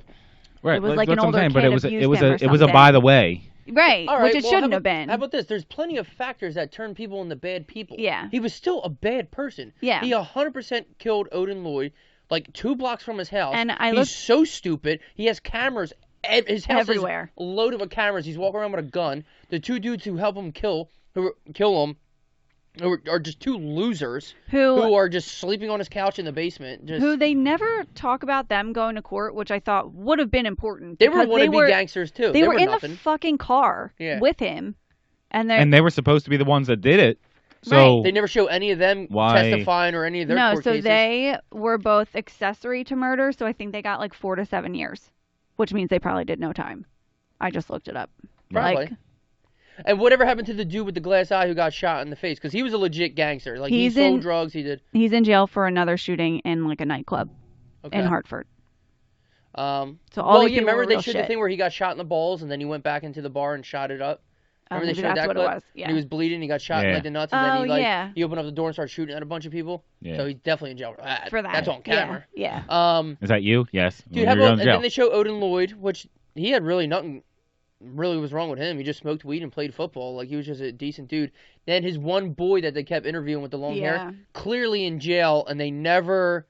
Right. It was an older kid, but it was a something. by the way. Right, which it shouldn't have been. How about this? There's plenty of factors that turn people into bad people. Yeah. He was still a bad person. Yeah. He 100% killed Odin Lloyd. like 2 blocks from his house. And he's so stupid. He has cameras. His house everywhere. is loaded with cameras. He's walking around with a gun. The 2 dudes who help him kill him, are just 2 losers who are just sleeping on his couch in the basement. Who they never talk about them going to court, which I thought would have been important. They were wannabe gangsters too. They were in nothing. the fucking car with him, and they were supposed to be the ones that did it. So right. They never show any of them testifying or any of their court cases. No, so they were both accessory to murder, so I think they got like 4 to 7 years, which means they probably did no time. I just looked it up. Probably. And whatever happened to the dude with the glass eye who got shot in the face? Because he was a legit gangster. Like, he sold drugs, he did. He's in jail for another shooting in like a nightclub in Hartford. So all these people remember were they real showed shit. the thing where he got shot in the balls and then he went back into the bar and shot it up? Remember they showed that what clip? It was. Yeah. And he was bleeding, he got shot in like the nuts, and then he opened up the door and started shooting at a bunch of people. Yeah. So he's definitely in jail for that. That's on camera. Yeah. Is that you? Yes. Dude, and then they show Odin Lloyd, which he had really nothing really was wrong with him. He just smoked weed and played football. Like, he was just a decent dude. Then his one boy that they kept interviewing with the long hair, clearly in jail, and they never...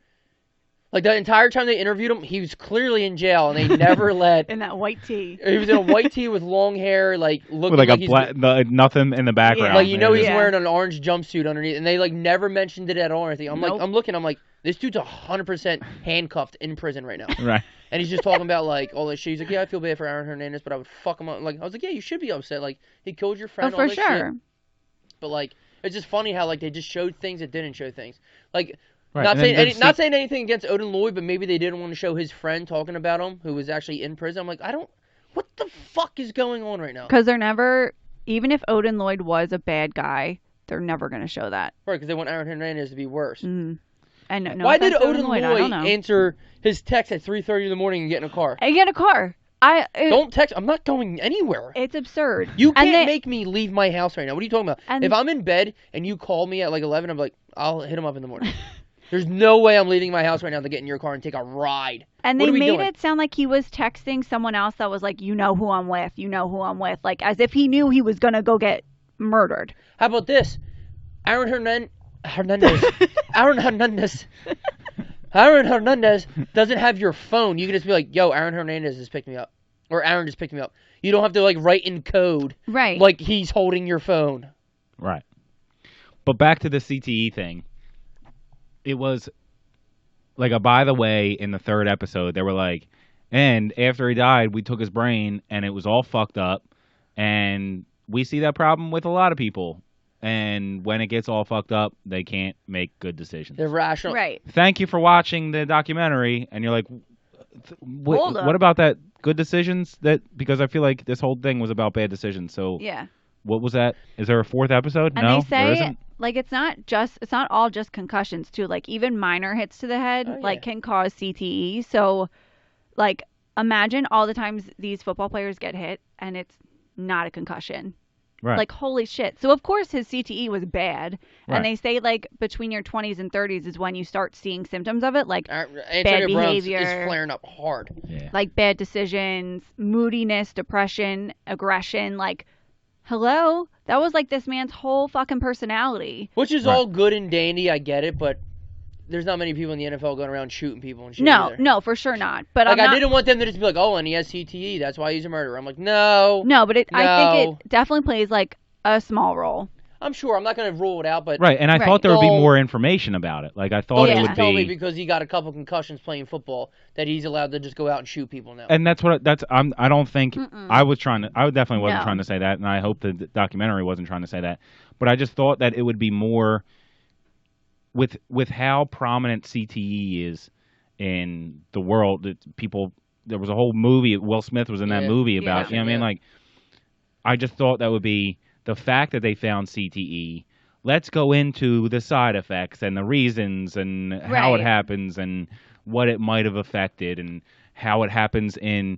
Like, the entire time they interviewed him, he was clearly in jail, and they never let... in that white tee. He was in a white tee with long hair, like, looking with like nothing in the background. Yeah. Like, you know he's wearing an orange jumpsuit underneath, and they, like, never mentioned it at all or anything. I'm like, I'm looking, I'm like, this dude's 100% handcuffed in prison right now. Right. And he's just talking about, like, all this shit. He's like, yeah, I feel bad for Aaron Hernandez, but I would fuck him up. Like, I was like, yeah, you should be upset. Like, he killed your friend, all this shit. But, like, it's just funny how, like, they just showed things that didn't show things. Like... Right. Not saying anything against Odin Lloyd, but maybe they didn't want to show his friend talking about him, who was actually in prison. I'm like, what the fuck is going on right now? Because they're never, even if Odin Lloyd was a bad guy, they're never going to show that. Right, because they want Aaron Hernandez to be worse. Mm. And why did Odin Lloyd answer his text at 3:30 in the morning and get in a car? I get a car. Don't text. I'm not going anywhere. It's absurd. You can't make me leave my house right now. What are you talking about? And if I'm in bed and you call me at like 11, I'm like, I'll hit him up in the morning. There's no way I'm leaving my house right now to get in your car and take a ride. And they made it sound like he was texting someone else that was like, you know who I'm with, like as if he knew he was going to go get murdered. How about this? Aaron Hernandez doesn't have your phone. You can just be like, yo, Aaron Hernandez just picked me up. Or Aaron just picked me up. You don't have to like write in code. Right. Like he's holding your phone. Right. But back to the CTE thing. It was like a by the way in the 3rd episode. They were like, and after he died, we took his brain and it was all fucked up. And we see that problem with a lot of people. And when it gets all fucked up, they can't make good decisions. They're rational. Right. Thank you for watching the documentary. And you're like, what about that good decisions? Because I feel like this whole thing was about bad decisions. So yeah. What was that? Is there a 4th episode? And no, they say, there isn't. Like, it's not all just concussions, too. Like, even minor hits to the head, can cause CTE. So, like, imagine all the times these football players get hit, and it's not a concussion. Right. Like, holy shit. So, of course, his CTE was bad. Right. And they say, like, between your 20s and 30s is when you start seeing symptoms of it. Like, bad behavior. Is flaring up hard. Yeah. Like, bad decisions, moodiness, depression, aggression, like... Hello? That was like this man's whole fucking personality. Which is all good and dandy, I get it, but there's not many people in the NFL going around shooting people and shit either. No, for sure not. But like, I didn't want them to just be like, oh, and he has CTE, that's why he's a murderer. I'm like, no. No, but I think it definitely plays like a small role. I'm sure. I'm not going to rule it out, but... Right, and I thought there would be more information about it. Like, I thought it would be... told me because he got a couple concussions playing football that he's allowed to just go out and shoot people now. And that's what... I don't think... I definitely wasn't trying to say that, and I hope the documentary wasn't trying to say that. But I just thought that it would be more... With how prominent CTE is in the world, people... There was a whole movie... Will Smith was in that movie about... You know what I mean? Like, I just thought that would be... The fact that they found CTE, let's go into the side effects and the reasons and how it happens and what it might have affected and how it happens in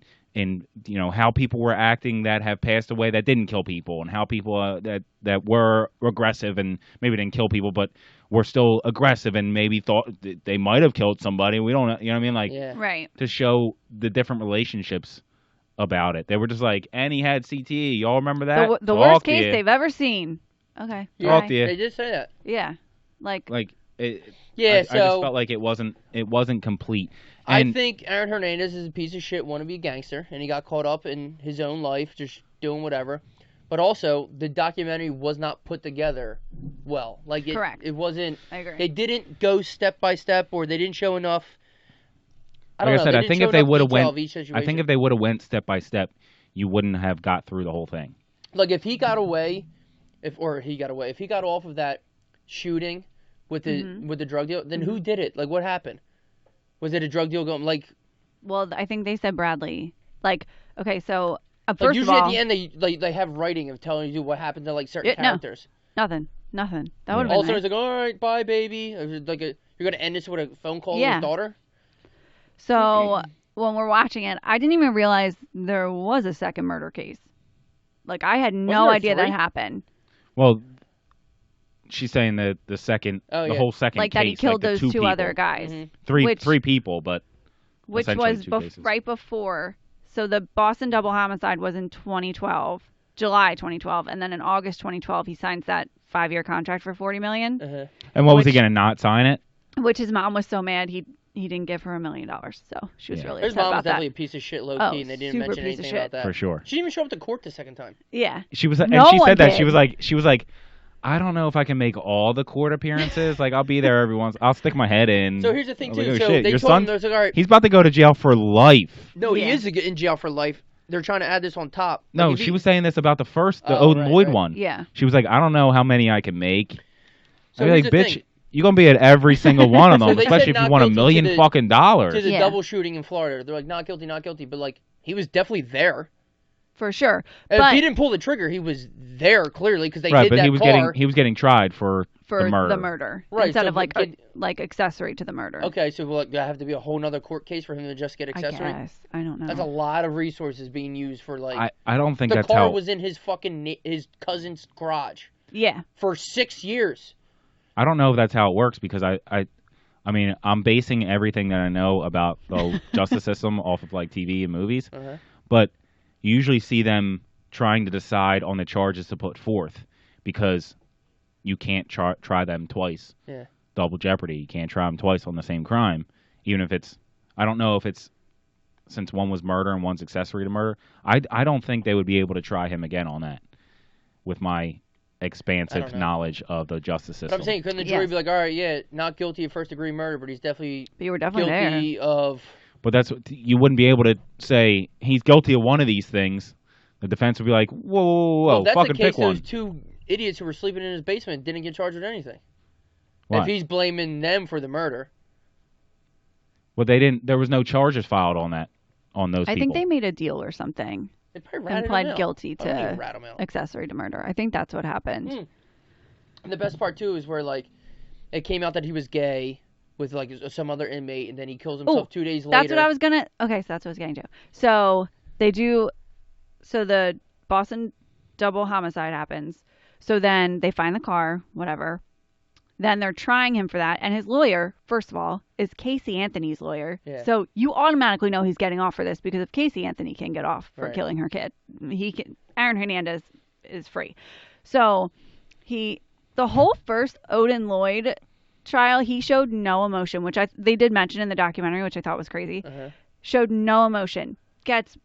how people were acting that have passed away that didn't kill people and how people that were aggressive and maybe didn't kill people but were still aggressive and maybe thought they might have killed somebody. We don't know, you know what I mean? Like, right. To show the different relationships about it. They were just like, and he had CTE. Y'all remember that? The worst case they've ever seen. Okay. Talk to you. They did say that. Yeah. Like I just so felt like it wasn't complete. And I think Aaron Hernandez is a piece of shit wannabe gangster, and he got caught up in his own life, just doing whatever. But also, the documentary was not put together well. Correct. It wasn't. I agree. They didn't go step by step, or they didn't show enough. I think if they would have went step by step, you wouldn't have got through the whole thing. Like if he got away, if he got off of that shooting with the drug deal, then who did it? Like what happened? Was it a drug deal going like? Well, I think they said Bradley. Like, okay, so first usually of all, at the end they have writing of telling you what happened to like certain characters. Nothing. That would have been Also, nice. it's like, all right, bye, baby. You're gonna end this with a phone call with his daughter. So when we're watching it, I didn't even realize there was a second murder case. Like I had no idea that happened. Well, she's saying that the whole second like case, that he killed like those two other guys, three people, but which was right before. So the Boston double homicide was in 2012, July 2012, and then in August 2012 he signs that 5-year contract for $40 million. And what was he gonna not sign it? Which his mom was so mad he didn't give her $1 million, so she was really upset about that. His mom was definitely a piece of shit, low key, and they didn't mention anything about that. For sure. She didn't even show up to court the second time. Yeah. She was, and she said that she was like, I don't know if I can make all the court appearances. Like I'll be there every once. I'll stick my head in. So here's the thing too. Like, so they your told son, him, all right, he's about to go to jail for life. No, he is in jail for life. They're trying to add this on top. No, she was saying this about the Odin Lloyd one. Yeah. She was like, I don't know how many I can make. So I'd be like, bitch, you're going to be at every single one of them, so especially if you want $1 million fucking dollars. To the double shooting in Florida. They're like, not guilty. But, like, he was definitely there. For sure. If he didn't pull the trigger, he was there, clearly, because they hid that car. He was getting tried for the murder. Right. Instead of, like accessory to the murder. Okay, so, like, that have to be a whole other court case for him to just get accessory? I guess. I don't know. That's a lot of resources being used for, like... I don't think that's how... The car how... was in his his cousin's garage. Yeah. For 6 years. I don't know if that's how it works because I mean, I'm basing everything that I know about the justice system off of like TV and movies, but you usually see them trying to decide on the charges to put forth because you can't try them twice. Yeah. Double jeopardy. You can't try them twice on the same crime, even if it's. I don't know if it's since one was murder and one's accessory to murder. I don't think they would be able to try him again on that with my expansive knowledge of the justice system. But I'm saying, couldn't the jury be like, all right, yeah, not guilty of first-degree murder, but he's definitely guilty of... But that's you wouldn't be able to say he's guilty of one of these things. The defense would be like, whoa, fucking pick one. Those two idiots who were sleeping in his basement didn't get charged with anything. Why? If he's blaming them for the murder. Well, they didn't. There was no charges filed on those people. I think they made a deal or something. And pled guilty to accessory to murder. I think that's what happened. And the best part, too, is where, like, it came out that he was gay with, like, some other inmate, and then he kills himself 2 days later. That's what I was gonna... Okay, so that's what I was getting to. So, So the Boston double homicide happens. So then they find the car, whatever. Then they're trying him for that. And his lawyer, first of all, is Casey Anthony's lawyer. Yeah. So you automatically know he's getting off for this because if Casey Anthony can get off for killing her kid, Aaron Hernandez is free. So the whole first Odin Lloyd trial, he showed no emotion, which they did mention in the documentary, which I thought was crazy. Showed no emotion. Gets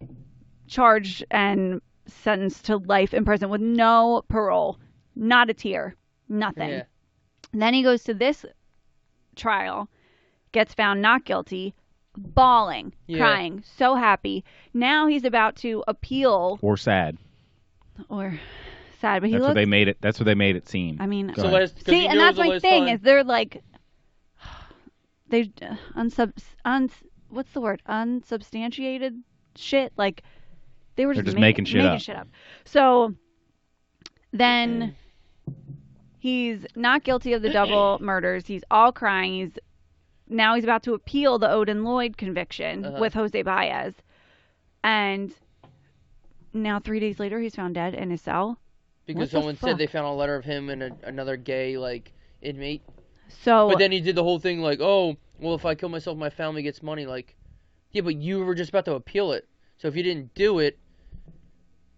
charged and sentenced to life in prison with no parole. Not a tear. Nothing. Yeah. Then he goes to this trial, gets found not guilty, bawling, crying, so happy. Now he's about to appeal. Or sad. Or sad, but that's what they made it. That's what they made it seem. I mean, see, and that's my thing is they're like, they what's the word? Unsubstantiated shit. Like they're just making shit up. So then. He's not guilty of the double murders. He's all crying. He's about to appeal the Odin Lloyd conviction with Jose Baez. And now 3 days later, he's found dead in his cell. Because someone said they found a letter of him and another gay, like, inmate. So, but then he did the whole thing like, oh, well, if I kill myself, my family gets money. Like, yeah, but you were just about to appeal it. So if you didn't do it,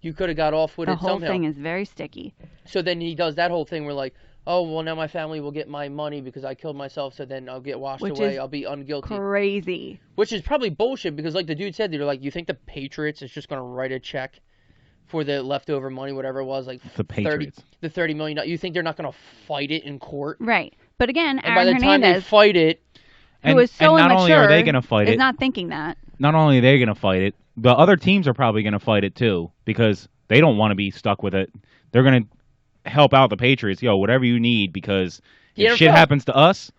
you could have got off with it somehow. The whole thing is very sticky. So then he does that whole thing where, like, oh, well, now my family will get my money because I killed myself, so then I'll get washed Which away. is I'll be unguilty. Crazy. Which is probably bullshit because, like the dude said, they're like, you think the Patriots is just going to write a check for the leftover money, whatever it was, like the Patriots. the $30 million. You think they're not going to fight it in court? Right. But again, and by the time they Hernandez, fight it, who is so and not immature, only are they going to fight is it, not thinking that. Not only are they going to fight it, the other teams are probably going to fight it too because they don't want to be stuck with it. They're going to help out the Patriots. Yo, whatever you need, because if shit happens to us,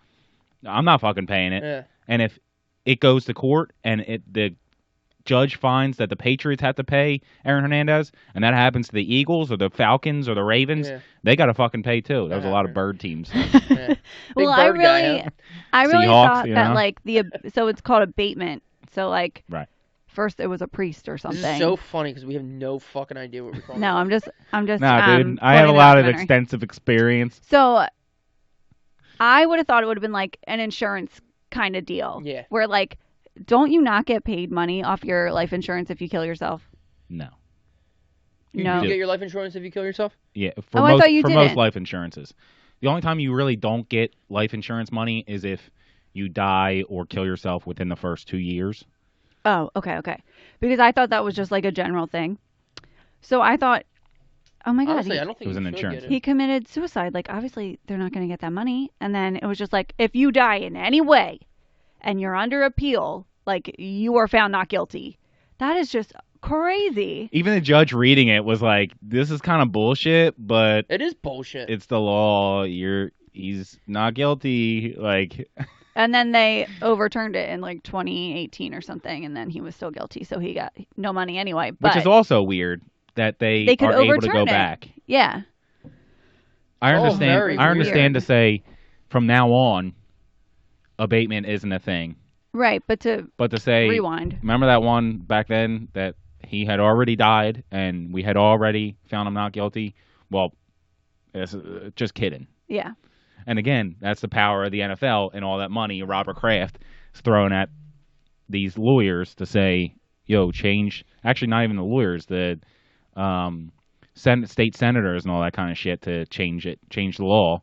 I'm not fucking paying it. Yeah. And if it goes to court and the judge finds that the Patriots have to pay Aaron Hernandez, and that happens to the Eagles or the Falcons or the Ravens, they got to fucking pay too. There was a lot of bird teams. Well, I really Seahawks, thought that like so it's called abatement. So like right. First it was a priest or something. This is so funny because we have no fucking idea what we're calling. No, I'm just. Nah, dude, I have a lot of extensive experience. So I would have thought it would have been like an insurance kind of deal. Yeah. Where like, don't you not get paid money off your life insurance if you kill yourself? No. You get your life insurance if you kill yourself? Yeah. I thought you for didn't. most life insurances. The only time you really don't get life insurance money is if you die or kill yourself within the first 2 years. Oh, okay. Because I thought that was just like a general thing. So I thought, oh my God. Honestly, I don't think it was an insurance. He committed suicide. Like, obviously, they're not going to get that money. And then it was just like, if you die in any way and you're under appeal, like, you are found not guilty. That is just crazy. Even the judge reading it was like, this is kind of bullshit, but... It is bullshit. It's the law. He's not guilty. Like... And then they overturned it in like 2018 or something, and then he was still guilty, so he got no money anyway. But which is also weird that they could are able to go overturn it. back. Yeah. I understand. I understand weird. to say from now on, abatement isn't a thing. Right, but to say rewind. Remember that one back then that he had already died and we had already found him not guilty? Well, it's just kidding. Yeah. And again, that's the power of the NFL and all that money Robert Kraft is throwing at these lawyers to say, yo, change. Actually, not even the lawyers, the state senators and all that kind of shit to change the law,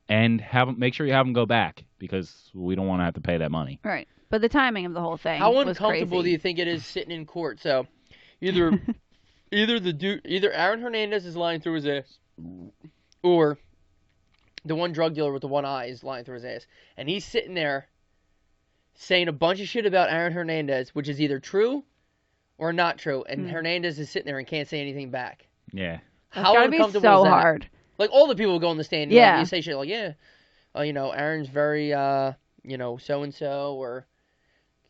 and make sure you have them go back because we don't want to have to pay that money. Right. But the timing of the whole thing. How was uncomfortable crazy. do you think it is sitting in court? So, either Aaron Hernandez is lying through his ass, or the one drug dealer with the one eye is lying through his ass. And he's sitting there saying a bunch of shit about Aaron Hernandez, which is either true or not true. And Hernandez is sitting there and can't say anything back. Yeah. How uncomfortable be so is that? hard. Like, all the people go on the stand and you say shit like, Aaron's very, so-and-so, or...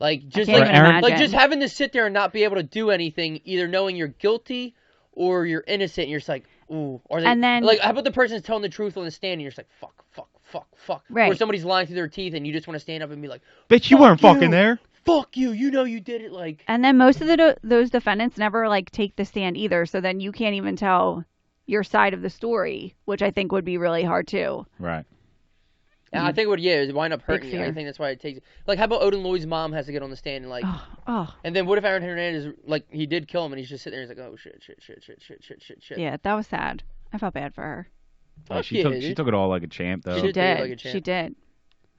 Like, just just having to sit there and not be able to do anything, either knowing you're guilty or you're innocent, and you're just like, ooh. Or how about the person's telling the truth on the stand, and you're just like, fuck. Right. Or somebody's lying through their teeth, and you just want to stand up and be like, bitch, you weren't fucking there. Fuck you, you know you did it, like. And then most of those defendants never, like, take the stand either, so then you can't even tell your side of the story, which I think would be really hard, too. Right. Yeah, I think it would, wind up hurting you. I think that's why it takes... Like, how about Odin Lloyd's mom has to get on the stand and, like... And then what if Aaron Hernandez, like, he did kill him and he's just sitting there and he's like, oh, shit. Yeah, that was sad. I felt bad for her. She took it all like a champ, though. She did.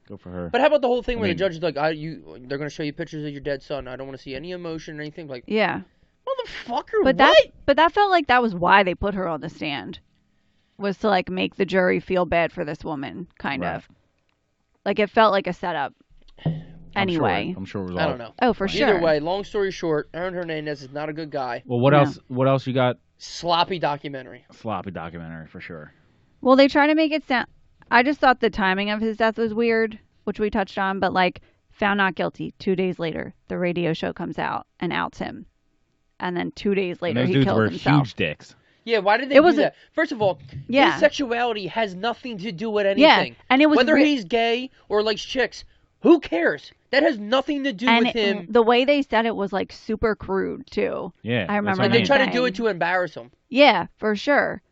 Go for her. But how about the whole thing where the judge is like, they're going to show you pictures of your dead son. I don't want to see any emotion or anything. Like, yeah. Motherfucker, but what? But that felt like that was why they put her on the stand. Was to, like, make the jury feel bad for this woman, kind of. Like, it felt like a setup. Anyway. I'm sure it was all. I don't know. Oh, for sure. Either way, long story short, Aaron Hernandez is not a good guy. Well, what else? What else you got? Sloppy documentary. Sloppy documentary, for sure. Well, they try to make it sound... I just thought the timing of his death was weird, which we touched on, but, like, found not guilty. 2 days later, the radio show comes out and outs him. And then 2 days later, he kills himself. Those dudes were huge dicks. Yeah, why did they do that? First of all, his sexuality has nothing to do with anything. Yeah, and it was whether he's gay or likes chicks, who cares? That has nothing to do with him. The way they said it was, like, super crude, too. Yeah. I remember they try to do it to embarrass him. Yeah, for sure.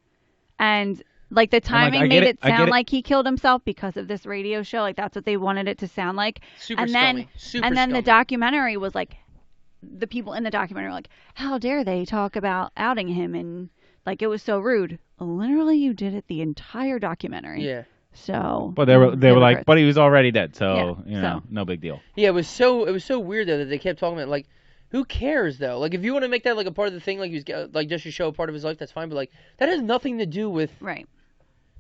And, like, the timing made it sound like he killed himself because of this radio show. Like, that's what they wanted it to sound like. Super scummy. And then the documentary was, like, the people in the documentary were like, how dare they talk about outing him and... Like, it was so rude. Literally, you did it the entire documentary. Yeah. So. But they were like, but he was already dead, so no big deal. Yeah, it was so weird though that they kept talking about, like, who cares though? Like, if you want to make that like a part of the thing, like he was like just to show a part of his life, that's fine. But like that has nothing to do with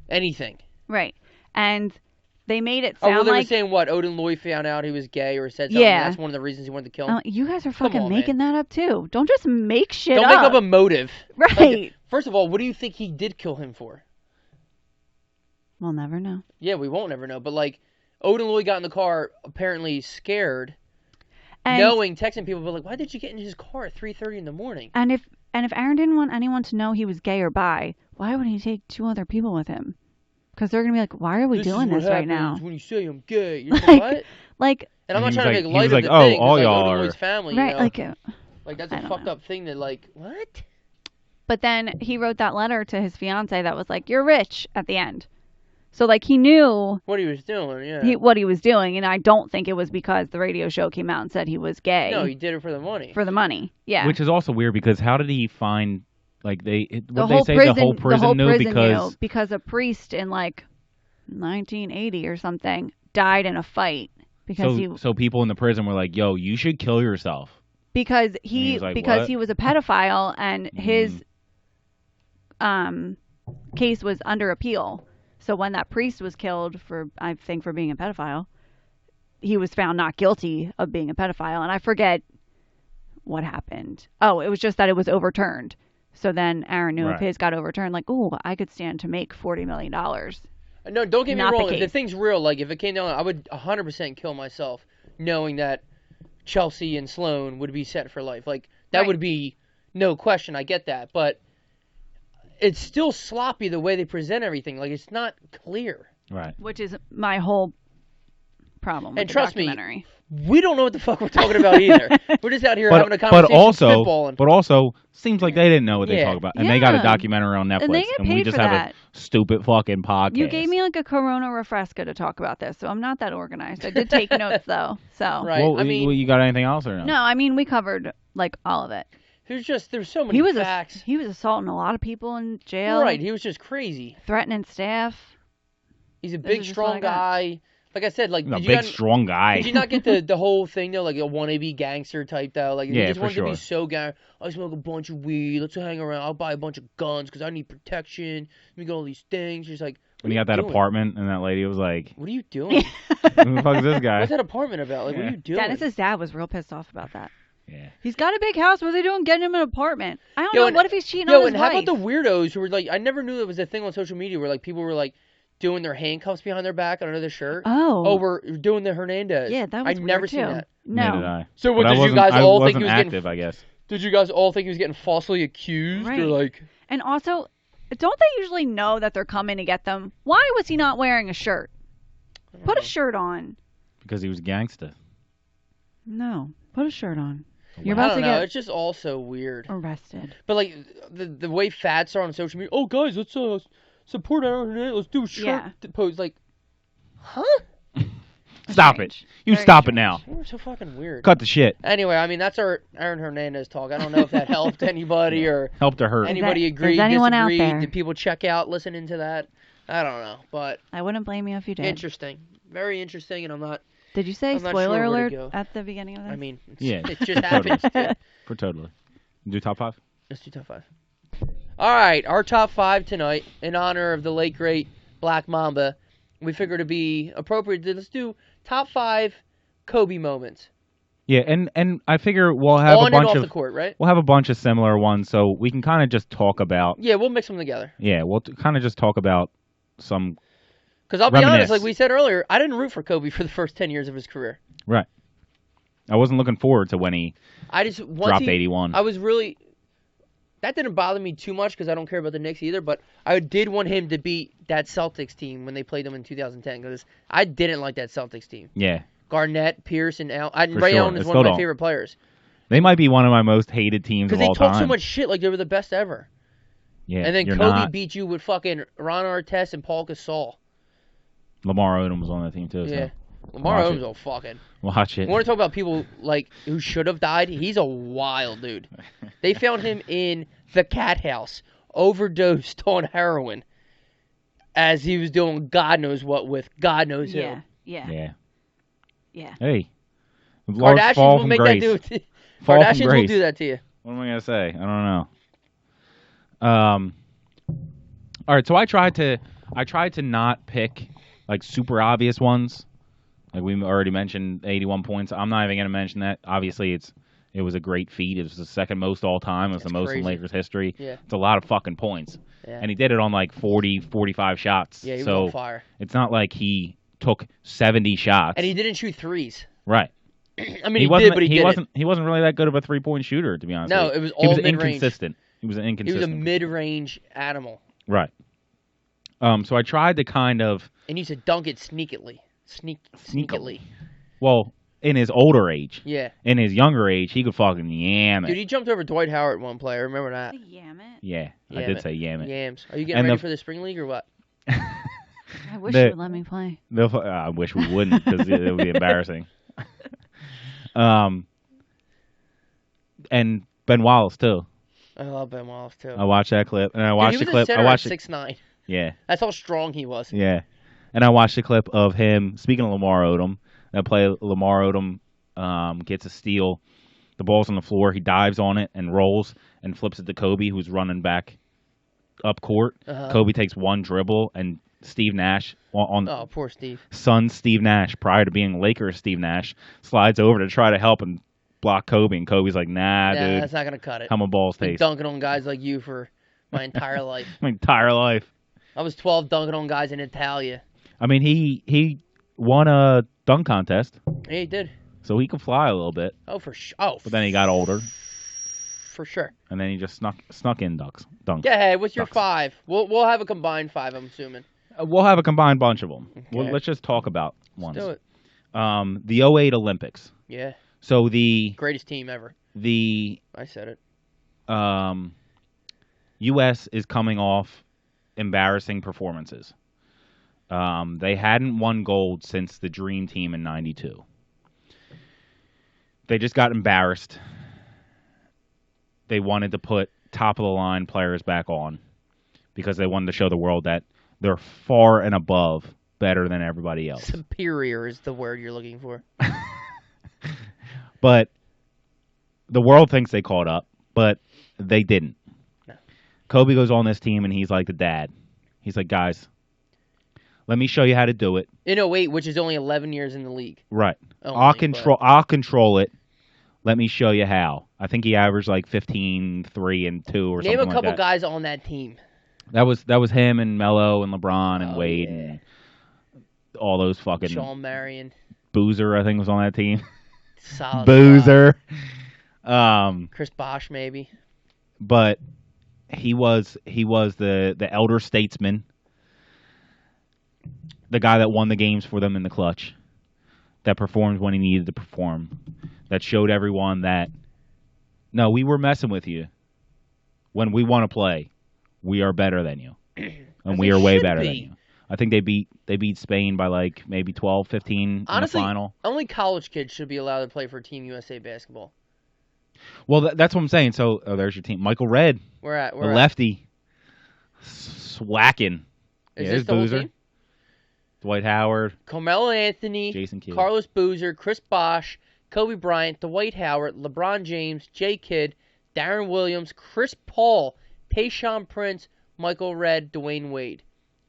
anything. Right. And they made it sound well, they like... were saying what? Odin Lloyd found out he was gay or said something. Yeah. That's one of the reasons he wanted to kill him. You guys are fucking making that up too. Don't just make shit up. Don't make up a motive. Right. Like, first of all, what do you think he did kill him for? We'll never know. Yeah, we won't ever know. But like, Odin Lloyd got in the car apparently scared, knowing, texting people, but like, why did you get in his car at 3:30 in the morning? And if Aaron didn't want anyone to know he was gay or bi, why would he take 2 other people with him? Because they're gonna be like, why are we doing this right now? When you say I'm gay, you're like, what? Like, and I'm not trying to make light of the oh, thing. All like, y'all Odin are Lloyd's family, right? You know? Like that's a fucked up thing. That like, what? But then he wrote that letter to his fiance that was like, "You're rich" at the end. So like he knew what he was doing. Yeah. What he was doing, and I don't think it was because the radio show came out and said he was gay. No, he did it for the money. For the money, yeah. Which is also weird because how did he find? Like the whole prison knew because a priest in like 1980 or something died in a fight because so people in the prison were like, "Yo, you should kill yourself." Because he was a pedophile and his case was under appeal. So when that priest was killed for being a pedophile, he was found not guilty of being a pedophile, and I forget what happened. Oh, it was just that it was overturned. So then Aaron knew if his got overturned, like, oh, I could stand to make $40 million. No, don't get me wrong. If the thing's real, like, if it came down, I would 100% kill myself knowing that Chelsea and Sloan would be set for life. Like, that would be no question. I get that. But it's still sloppy the way they present everything. Like, it's not clear. Right. Which is my whole problem with the documentary. We don't know what the fuck we're talking about either. We're just out here having a conversation, spitballing. But also, seems like they didn't know what they talk about. And they got a documentary on Netflix. And we just have a stupid fucking podcast. You gave me like a Corona refresca to talk about this, so I'm not that organized. I did take notes, though. So right. Well, you got anything else or no? No, I mean, we covered like all of it. There's so many facts. He was assaulting a lot of people in jail. Right, he was just crazy. Threatening staff. He's a big, strong guy. Like I said, like strong guy. Did you not get the whole thing though, like a wannabe gangster type though? Like he just wanted to be so gang. I smoke a bunch of weed. Let's hang around. I'll buy a bunch of guns because I need protection. Let me get all these things. She's like, when he got that apartment, and that lady was like, "What are you doing? Who the fuck is this guy? What's that apartment about? Like, what are you doing?" Dennis's dad was real pissed off about that. Yeah. He's got a big house. What are they doing getting him an apartment? I don't know. What if he's cheating on his wife? How about the weirdos who were like, I never knew there was a thing on social media where like people were like doing their handcuffs behind their back under their shirt. Oh, we're doing the Hernandez. Yeah, that was I never seen too. that. No. Neither did I. So what, did you guys all think he was active, getting? I guess. Did you guys all think he was getting falsely accused or like? And also, don't they usually know that they're coming to get them? Why was he not wearing a shirt? Put a shirt on. Because he was a gangster. No, put a shirt on. You're about to get. It's just all so weird. Arrested. But like the way fats are on social media. Oh guys, let's support Aaron Hernandez. Let's do a shirt pose. Like, huh? Stop it. You stop it now. You're so fucking weird. Cut the shit. Anyway, I mean that's our Aaron Hernandez talk. I don't know if that helped anybody or helped or hurt. Anybody agreed? Is anyone out there? Did people check out listening to that? I don't know, but I wouldn't blame you if you did. Interesting, very interesting, and I'm not. Did you say spoiler alert at the beginning of that? I mean, yeah, it just happens. For totally. Do top 5? Let's do top 5. All right, our top 5 tonight in honor of the late great Black Mamba. We figure to be appropriate. Let's do top 5 Kobe moments. Yeah, and I figure we'll have on a bunch and off of the court, right? We'll have a bunch of similar ones, so we can kind of just talk about. Yeah, we'll mix them together. Yeah, we'll kind of just talk about some. Because I'll be honest, like we said earlier, I didn't root for Kobe for the first 10 years of his career. Right. I wasn't looking forward to when he dropped 81. I was really... That didn't bother me too much because I don't care about the Knicks either, but I did want him to beat that Celtics team when they played them in 2010 because I didn't like that Celtics team. Yeah. Garnett, Pierce, and Ray Allen is one of my favorite players. They might be one of my most hated teams of all time. Because they talk so much shit like they were the best ever. Yeah, and then Kobe beat you with fucking Ron Artest and Paul Gasol. Lamar Odom was on that team too. Yeah. So. Lamar Odom's a fucking... Watch it. You want to talk about people like who should have died? He's a wild dude. They found him in the cat house overdosed on heroin as he was doing God knows what with God knows who. Yeah. Hey, large Kardashians fall will from make grace. that do it. Fall from Kardashians will grace. do that to you. What am I gonna say? I don't know. All right. So I tried to not pick like super obvious ones. Like we already mentioned, 81 points. I'm not even gonna mention that. Obviously, it was a great feat. It was the second most all time. It was the most in Lakers history. Yeah. It's a lot of fucking points. Yeah. And he did it on like 40, 45 shots. Yeah, he was so on fire. It's not like he took 70 shots. And he didn't shoot threes. Right. I mean, he did, but he wasn't. He wasn't really that good of a 3-point shooter, to be honest. No, with you. it was all mid-range. Inconsistent. He was inconsistent. He was a mid-range animal. Right. So I tried to kind of. And he used to dunk it sneakily. Well, in his older age. Yeah. In his younger age, he could fucking yam it. Dude, he jumped over Dwight Howard one play. I remember that. Yam it? Yeah, I did say yam it. Yams. Are you getting ready for the spring league or what? I wish you would let me play. I wish we wouldn't because it would be embarrassing. And Ben Wallace too. I love Ben Wallace too. I watched that clip, and I watched the clip. I watched 6'9". Yeah, that's how strong he was. Yeah, and I watched the clip of him speaking of Lamar Odom. That play, Lamar Odom gets a steal. The ball's on the floor. He dives on it and rolls and flips it to Kobe, who's running back up court. Kobe takes one dribble, and Steve Nash oh, poor Steve. Son Steve Nash, prior to being Lakers Steve Nash, slides over to try to help and block Kobe, and Kobe's like, nah, dude. That's not going to cut it. How my balls taste. Been dunking on guys like you for my entire life. My entire life. I was 12 dunking on guys in Italia. I mean, he won a dunk contest. Yeah, he did. So he could fly a little bit. Oh, for sure. Oh, but then he got older. For sure. And then he just snuck in dunks. Yeah, hey, what's your 5? We'll have a combined 5, I'm assuming. We'll have a combined bunch of them. Okay. Let's just talk about ones. Let's do it. The 08 Olympics. Yeah. So the greatest team ever. I said it. U.S. is coming off embarrassing performances. They hadn't won gold since the Dream Team in '92. They just got embarrassed. They wanted to put top-of-the-line players back on because they wanted to show the world that they're far and above better than everybody else. Superior is the word you're looking for. But the world thinks they caught up, but they didn't. No. Kobe goes on this team, and he's like the dad. He's like, guys, let me show you how to do it. In 08, which is only 11 years in the league. Right. I'll control it. Let me show you how. I think he averaged like 15, 3, and 2 or something like that. Name a couple guys on that team. That was him and Melo and LeBron and Wade and all those fucking... Sean Marion. Boozer, I think, was on that team. Solid Boozer. Chris Bosh, maybe. But he was the elder statesman. The guy that won the games for them in the clutch. That performed when he needed to perform. That showed everyone that, no, we were messing with you. When we want to play, we are better than you. And we are way better than you. I think they beat Spain by like maybe 12, 15 Honestly, in the final. Only college kids should be allowed to play for Team USA basketball. Well, that's what I'm saying. So, there's your team. Michael Redd. We're lefty. Swacking. Is this the Boozer. whole team? Dwight Howard. Carmelo Anthony. Jason Kidd. Carlos Boozer. Chris Bosh. Kobe Bryant. Dwight Howard. LeBron James. J. Kidd. Darren Williams. Chris Paul. Tayshaun Prince. Michael Redd. Dwayne Wade.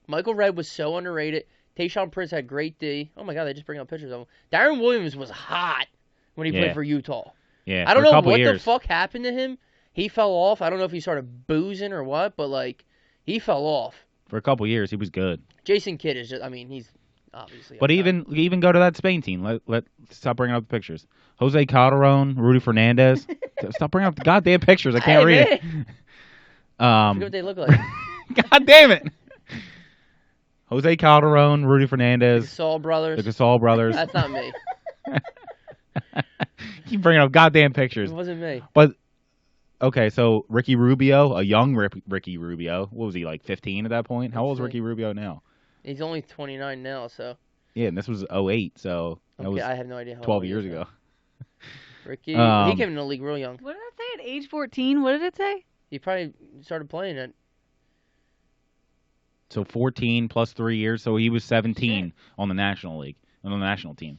Michael Redd was so underrated. Tayshaun Prince had great D. Oh my God, they just bring up pictures of him. Darren Williams was hot when he played for Utah. Yeah, I don't know what the fuck happened to him. He fell off. I don't know if he started boozing or what, but like he fell off. For a couple years, he was good. Jason Kidd is just, I mean, he's obviously. But even go to that Spain team. Let stop bringing up the pictures. Jose Calderon, Rudy Fernandez. Stop bringing up the goddamn pictures. I can't read it. I forget what they look like. God damn it. Jose Calderon, Rudy Fernandez. The Gasol brothers. The Gasol brothers. That's not me. Keep bringing up goddamn pictures. It wasn't me. But, okay, so Ricky Rubio, a young Ricky Rubio. What was he, like 15 at that point? How old is Ricky Rubio now? He's only 29 now, so. Yeah, and this was 08, so that was I have no idea how 12 years ago. Ricky, he came in the league real young. What did it say at age 14? What did it say? He probably started playing at So 14 plus 3 years. So he was 17 on the National League, on the national team.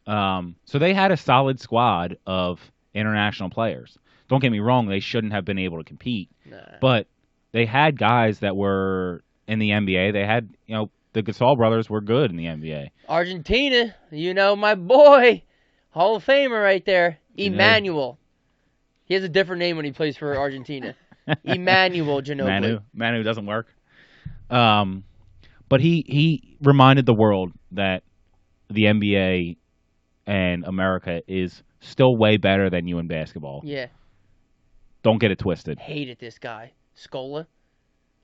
So they had a solid squad of international players. Don't get me wrong, they shouldn't have been able to compete. Nah. But they had guys that were in the NBA. They had, the Gasol brothers were good in the NBA. Argentina, my boy, Hall of Famer right there, Emmanuel. He has a different name when he plays for Argentina. Emmanuel Ginobili. Manu doesn't work. But he reminded the world that the NBA and America is still way better than you in basketball. Yeah. Don't get it twisted. Hated this guy. Scola.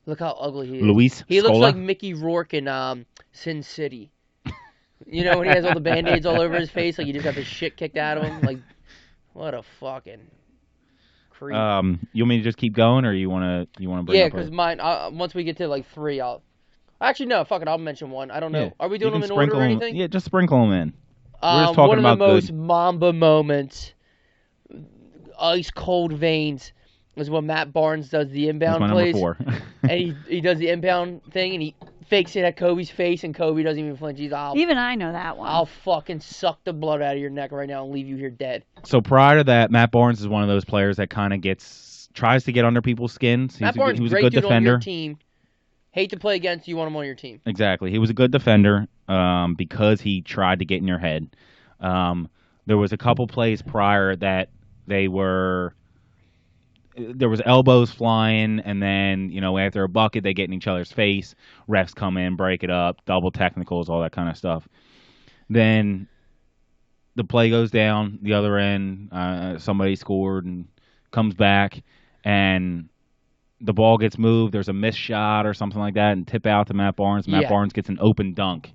Look how ugly he is. Luis He Scola? looks like Mickey Rourke in Sin City. When he has all the Band-Aids all over his face, like you just have his shit kicked out of him. Like, what a fucking creep. You want me to just keep going, or you want to bring up? Yeah, because mine. Once we get to like 3, Actually, no. Fuck it. I'll mention one. I don't know. Yeah. Are we doing them in order or anything? Yeah, just sprinkle them in. We're just talking one of about the most good. Mamba moments, ice cold veins, is when Matt Barnes does the inbound That's my plays. number 4. And he does the inbound thing, and he fakes it at Kobe's face, and Kobe doesn't even flinch. Even I know that one. I'll fucking suck the blood out of your neck right now and leave you here dead. So prior to that, Matt Barnes is one of those players that kind of tries to get under people's skins. Matt Barnes, he was a great good dude defender. on your team. Hate to play against you, want him on your team. Exactly. He was a good defender because he tried to get in your head. There was a couple plays prior that there was elbows flying, and then, after a bucket, they get in each other's face. Refs come in, break it up, double technicals, all that kind of stuff. Then the play goes down the other end. Somebody scored and comes back, and the ball gets moved. There's a missed shot or something like that, and tip out to Matt Barnes. Matt Barnes gets an open dunk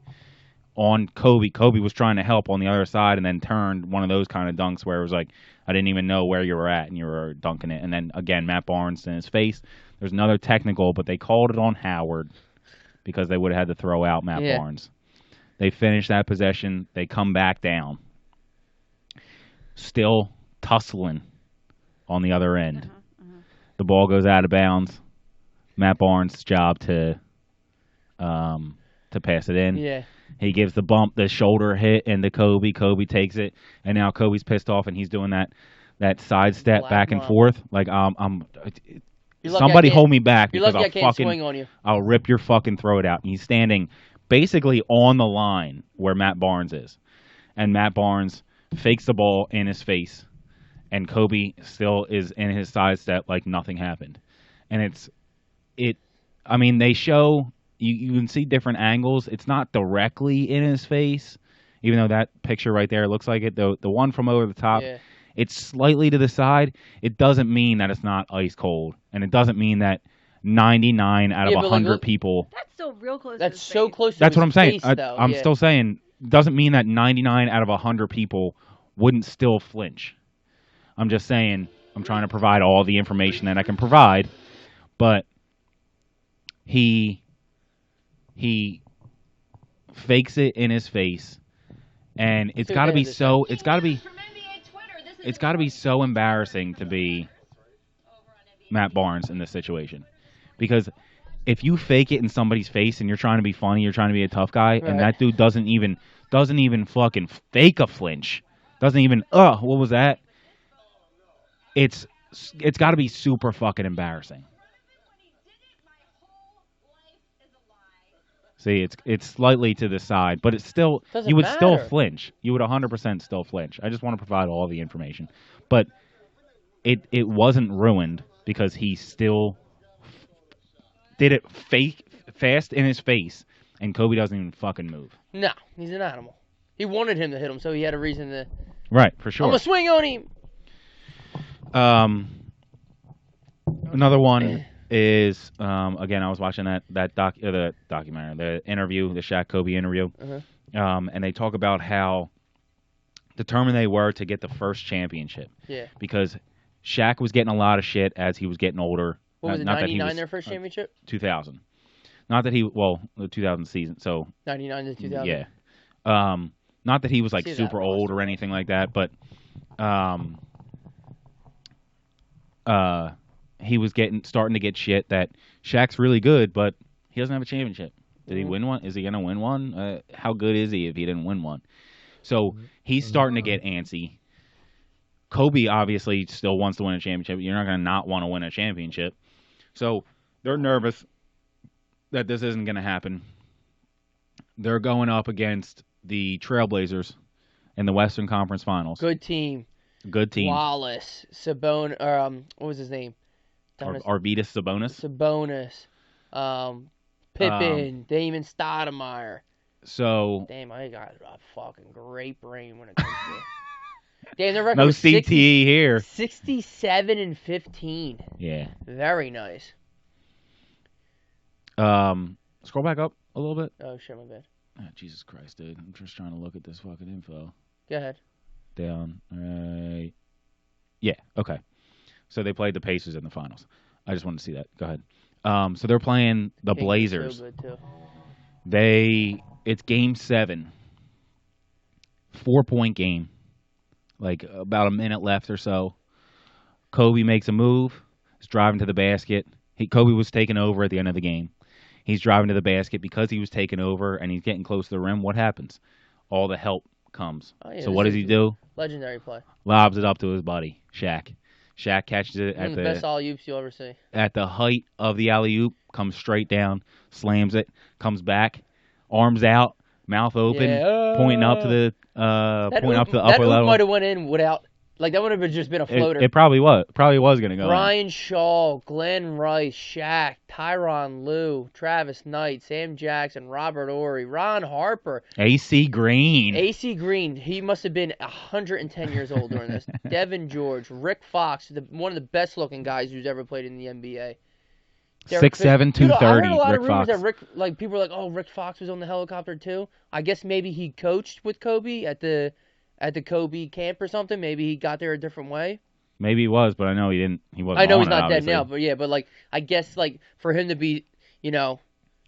on Kobe. Kobe was trying to help on the other side, and then turned one of those kind of dunks where it was like, I didn't even know where you were at, and you were dunking it. And then, again, Matt Barnes in his face. There's another technical, but they called it on Howard because they would have had to throw out Matt Barnes. They finish that possession. They come back down. Still tussling on the other end. The ball goes out of bounds. Matt Barnes' job to pass it in. Yeah. He gives the shoulder hit into Kobe. Kobe takes it, and now Kobe's pissed off, and he's doing that sidestep back and forth. Like somebody hold me back because swing on you. I'll rip your fucking throat out. And he's standing basically on the line where Matt Barnes is, and Matt Barnes fakes the ball in his face. And Kobe still is in his sidestep like nothing happened. And they show, you can see different angles. It's not directly in his face, even though that picture right there looks like it. The one from over the top, it's slightly to the side. It doesn't mean that it's not ice cold. And it doesn't mean that 99 out of 100 people. That's still real close That's to his so face. close to That's his what I'm saying. face, though. I'm still saying, doesn't mean that 99 out of 100 people wouldn't still flinch. I'm just saying, I'm trying to provide all the information that I can provide, but he fakes it in his face, and it's got to be so embarrassing to be Matt Barnes in this situation, because if you fake it in somebody's face and you're trying to be funny, you're trying to be a tough guy, and that dude doesn't even fucking fake a flinch, doesn't even what was that? It's got to be super fucking embarrassing. See, it's slightly to the side, but it's still you would still flinch. You would 100% still flinch. I just want to provide all the information, but it wasn't ruined because he still did it fast in his face, and Kobe doesn't even fucking move. No, he's an animal. He wanted him to hit him, so he had a reason to. Right, for sure. I'm gonna swing on him. Another one is again, I was watching the documentary, the interview, the Shaq Kobe interview, and they talk about how determined they were to get the first championship. Yeah. Because Shaq was getting a lot of shit as he was getting older. What was it, 99 their first championship? 2000. Not that the 2000 season. So 99 to 2000. Yeah. Not that he was like super old or anything like that, but he was starting to get shit that Shaq's really good, but He doesn't have a championship. Did he win one? Is he going to win one? How good is he if he didn't win one? So he's starting to get antsy. Kobe obviously still wants to win a championship. You're not going to not want to win a championship. So they're nervous that this isn't going to happen. They're going up against the Trailblazers in the Western Conference Finals. Good team. Good team. Wallace, Sabonis, what was his name? Arvydas Sabonis. Pippen, Damon Stoudemire. So damn, I got a fucking great brain when it comes to Damn, their record no was CTE here. 67-15. Yeah. Very nice. Scroll back up a little bit. Oh shit, my bad. Oh, Jesus Christ, dude. I'm just trying to look at this fucking info. Go ahead. Down. Right. Yeah, okay. So they played the Pacers in the finals. I just wanted to see that. Go ahead. So they're playing the Blazers. So good too. It's game 7. 4-point game. Like about a minute left or so. Kobe makes a move. He's driving to the basket. Kobe was taking over at the end of the game. He's driving to the basket because he was taking over and he's getting close to the rim. What happens? All the help comes. Oh, yeah, so what does he do? Legendary play. Lobs it up to his buddy, Shaq. Shaq catches it at the best alley-oops you'll ever see. At the height of the alley-oop, comes straight down, slams it, comes back, arms out, mouth open, pointing up to the upper level. That might have went in without. Like, that would have just been a floater. It probably was. Probably was going to go Brian Shaw, Glenn Rice, Shaq, Tyronn Lue, Travis Knight, Sam Jackson, Robert Horry, Ron Harper. AC Green. AC Green. He must have been 110 years old during this. Devin George, Rick Fox, one of the best-looking guys who's ever played in the NBA. 6'7", 230, I heard a lot Rick of rumors Fox. that people were like, oh, Rick Fox was on the helicopter too. I guess maybe he coached with Kobe at the Kobe camp or something. Maybe he got there a different way. Maybe he was, but I know he didn't. He wasn't. I know he's it, not obviously. dead now, but yeah, but like I guess like for him to be,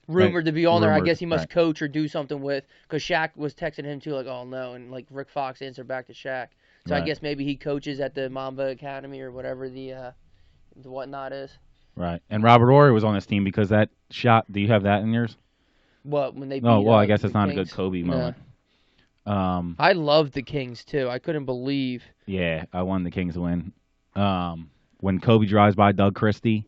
rumored to be on there, I guess he must coach or do something with, because Shaq was texting him too, like, oh no, and like Rick Fox answered back to Shaq. So I guess maybe he coaches at the Mamba Academy or whatever the whatnot is. Right, and Robert Horry was on this team because that shot. Do you have that in yours? What, when they? No, beat, well, I guess it's not Kings? a good Kobe moment. I loved the Kings too. I couldn't believe. Yeah, I wanted the Kings to win. When Kobe drives by Doug Christie,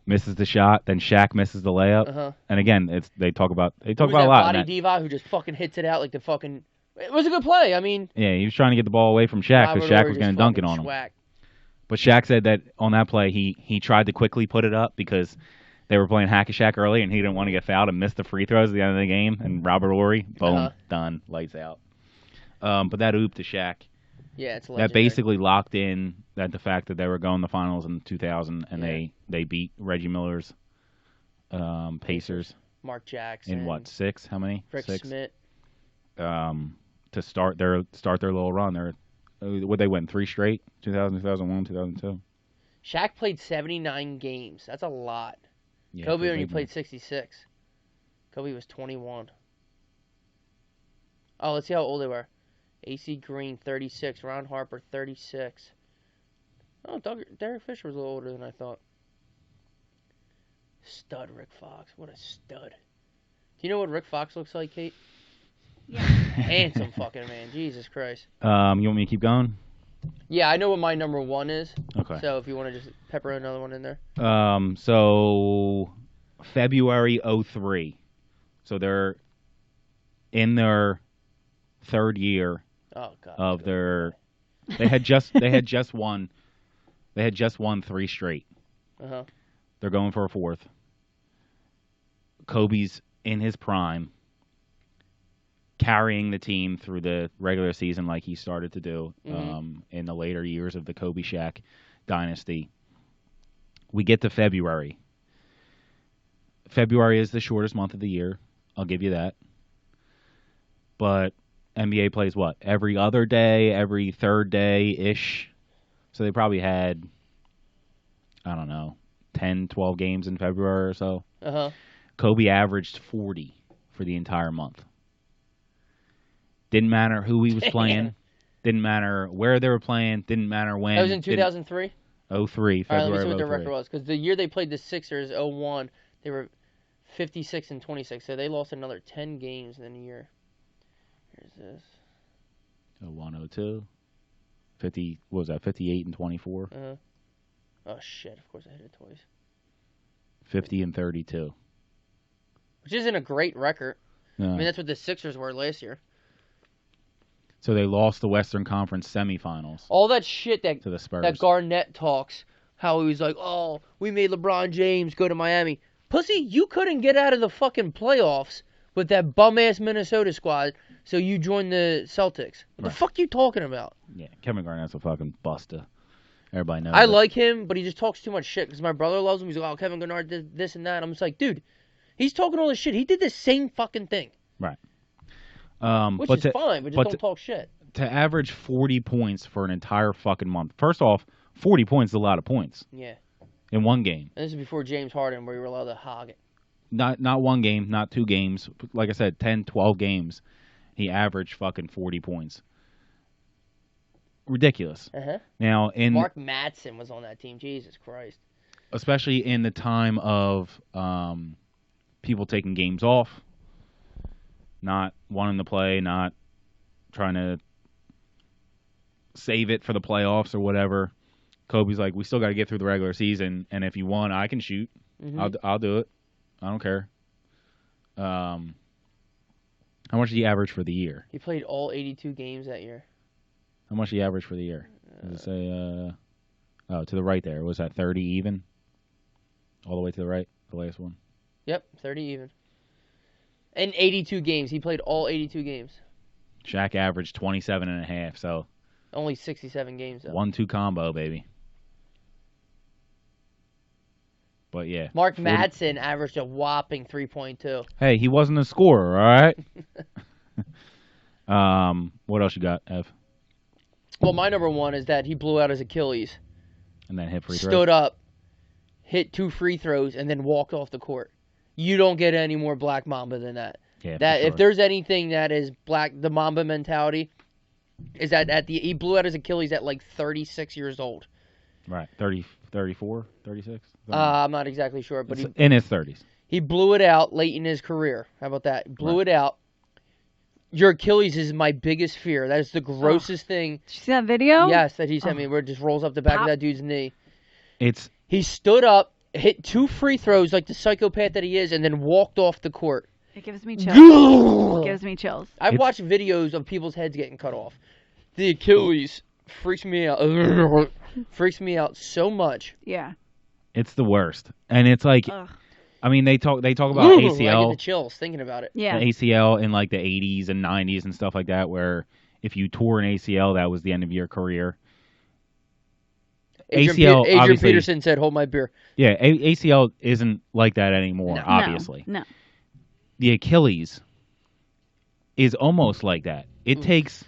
misses the shot, then Shaq misses the layup, and again, they talk about a lot. Body diva who just fucking hits it out like the fucking. It was a good play. I mean. Yeah, he was trying to get the ball away from Shaq because Shaq was going to dunk it on him. But Shaq said that on that play, he tried to quickly put it up because they were playing Hack-a-Shaq early, and he didn't want to get fouled and miss the free throws at the end of the game. And Robert Horry, boom, done, lights out. But that oop to Shaq, yeah, it's legendary. That basically locked in the fact that they were going to the finals in 2000, and they beat Reggie Miller's Pacers. Mark Jackson. In what, 6? How many? Rick 6? Smith. To start their little run. Would they win 3 straight? 2000, 2001, 2002. Shaq played 79 games. That's a lot. Yeah, Kobe only played 66. Kobe was 21. Oh, let's see how old they were. AC Green, 36. Ron Harper, 36. Oh, Derek Fisher was a little older than I thought. Stud Rick Fox. What a stud. Do you know what Rick Fox looks like, Cait? Yeah. Handsome fucking man. Jesus Christ. You want me to keep going? Yeah, I know what my number 1 is. Okay. So if you want to just pepper another one in there. So February 2003. So they're in their 3rd year of their. They had just won 3 straight. They're going for a 4th. Kobe's in his prime, carrying the team through the regular season like he started to do in the later years of the Kobe Shaq dynasty. We get to February. February is the shortest month of the year. I'll give you that. But NBA plays what? Every other day, every 3rd day-ish. So they probably had, I don't know, 10, 12 games in February or so. Kobe averaged 40 for the entire month. Didn't matter who he was playing. Didn't matter where they were playing. Didn't matter when. That was in 2003? 03, February. All right, let me see what their record was. Because the year they played the Sixers, 01, they were 56 and 26. So they lost another 10 games in a year. Here's this. 102. 50. What was that? 58 and 24. Oh shit! Of course I hit it twice. 50 and 32. Which isn't a great record. No. I mean, that's what the Sixers were last year. So they lost the Western Conference semifinals. All that shit that to the Spurs. That Garnett talks, how he was like, "Oh, we made LeBron James go to Miami." Pussy, you couldn't get out of the fucking playoffs with that bum-ass Minnesota squad, so you joined the Celtics. What the fuck you talking about? Yeah, Kevin Garnett's a fucking buster. Everybody knows I it. like him, but he just talks too much shit because my brother loves him. He's like, "Oh, Kevin Garnett did this and that." I'm just like, dude, he's talking all this shit. He did the same fucking thing. Right. Which is fine, but just don't talk shit. To average 40 points for an entire fucking month. First off, 40 points is a lot of points. Yeah. In one game. And this is before James Harden, where you were allowed to hog it. Not one game, not 2 games. Like I said, 10, 12 games. He averaged fucking 40 points. Ridiculous. Now, Mark Madsen was on that team. Jesus Christ. Especially in the time of people taking games off, not wanting to play, not trying to save it for the playoffs or whatever. Kobe's like, we still got to get through the regular season, and if you want, I can shoot. I'll do it. I don't care. How much did he average for the year? He played all 82 games that year. How much did he average for the year? Does it say, to the right there. Was that 30 even? All the way to the right, the last one? Yep, 30 even. And 82 games. He played all 82 games. Shaq averaged 27 and a half, so... Only 67 games, though. 1-2 combo, baby. But, yeah. Mark Madsen averaged a whopping 3.2. Hey, he wasn't a scorer, all right? What else you got, Ev? Well, my number one is that he blew out his Achilles. And then hit free throws. Stood up, hit 2 free throws, and then walked off the court. You don't get any more Black Mamba than that. Yeah, that sure. If there's anything that is the Mamba mentality, is that he blew out his Achilles at like 36 years old. Right, 30, 34, 36? I'm not exactly sure, but in his 30s. He blew it out late in his career. How about that? Blew it out. Your Achilles is my biggest fear. That is the grossest thing. Did you see that video? Yes, that he sent me, where it just rolls up the back of that dude's knee. He stood up, hit 2 free throws like the psychopath that he is, and then walked off the court. It gives me chills. It gives me chills. I've watched videos of people's heads getting cut off. The Achilles freaks me out. Freaks me out so much. Yeah. It's the worst. And it's like... Ugh. I mean, they talk about ACL. I get the chills thinking about it. Yeah. The ACL in like the 80s and 90s and stuff like that, where if you tore an ACL, that was the end of your career. Adrian Peterson said, "Hold my beer." Yeah, ACL isn't like that anymore, obviously. No. The Achilles is almost like that. It takes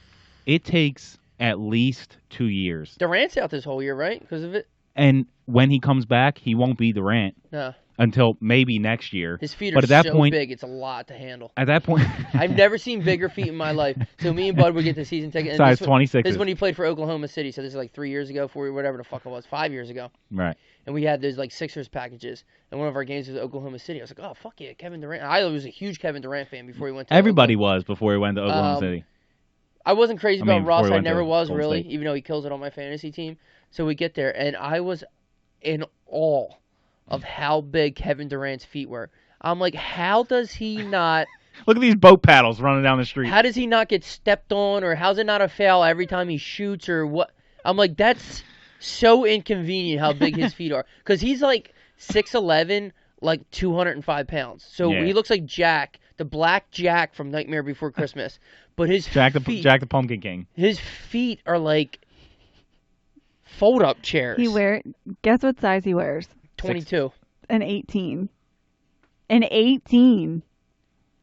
at least 2 years. Durant's out this whole year, right? Because of it. And when he comes back, he won't be Durant. No. Until maybe next year. His feet are so big, it's a lot to handle. At that point... I've never seen bigger feet in my life. So me and Bud would get the season ticket. Size 26. This is when he played for Oklahoma City. So this is like 3 years ago, whatever the fuck it was, 5 years ago. Right. And we had those like Sixers packages. And one of our games was Oklahoma City. I was like, oh, fuck yeah, Kevin Durant. I was a huge Kevin Durant fan before he went to Everybody was before he went to Oklahoma City. I wasn't crazy about Ross. I never was, Golden really, State. even though he kills it on my fantasy team. So we get there, and I was in awe of how big Kevin Durant's feet were. I'm like, how does he not... Look at these boat paddles running down the street. How does he not get stepped on, or how's it not a foul every time he shoots, or what? I'm like, that's so inconvenient how big his feet are. Because he's like 6'11", like 205 pounds. So he looks like Jack, the Black Jack from Nightmare Before Christmas. But his Jack feet... Jack the Pumpkin King. His feet are like fold-up chairs. Guess what size he wears? 22. An 18. An 18.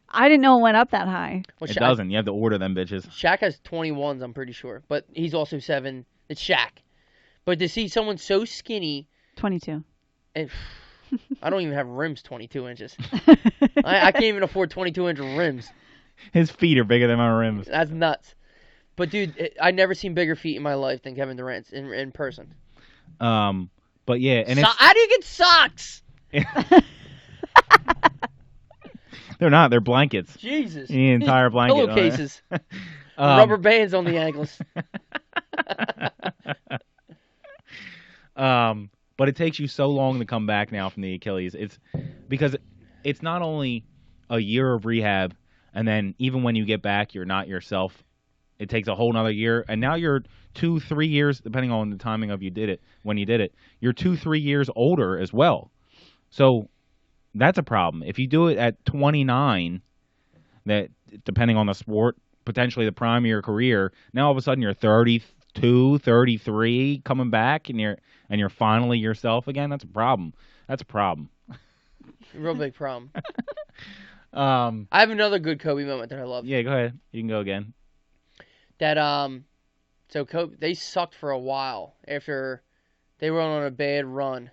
I didn't know it went up that high. Well, It doesn't. You have to order them bitches. Shaq has 21s, I'm pretty sure. But he's also 7. It's Shaq. But to see someone so skinny... 22. And, I don't even have rims 22 inches. I can't even afford 22-inch rims. His feet are bigger than my rims. That's nuts. But, dude, I've never seen bigger feet in my life than Kevin Durant's in person. But, yeah. And how do you get socks? They're not. They're blankets. Jesus. The entire blanket. Pillowcases. Rubber bands on the ankles. But it takes you so long to come back now from the Achilles. It's because it's not only a year of rehab, and then even when you get back, you're not yourself. It takes a whole nother year, and now you're 2-3 years, depending on the timing of when you did it. You're 2-3 years older as well. So that's a problem. If you do it at 29, that depending on the sport, potentially the prime of your career, now all of a sudden you're 32, 33, coming back, and you're finally yourself again. That's a problem. That's a problem. Real big problem. I have another good Kobe moment that I love. Yeah, go ahead. You can go again. That so Kobe, they sucked for a while after they were on a bad run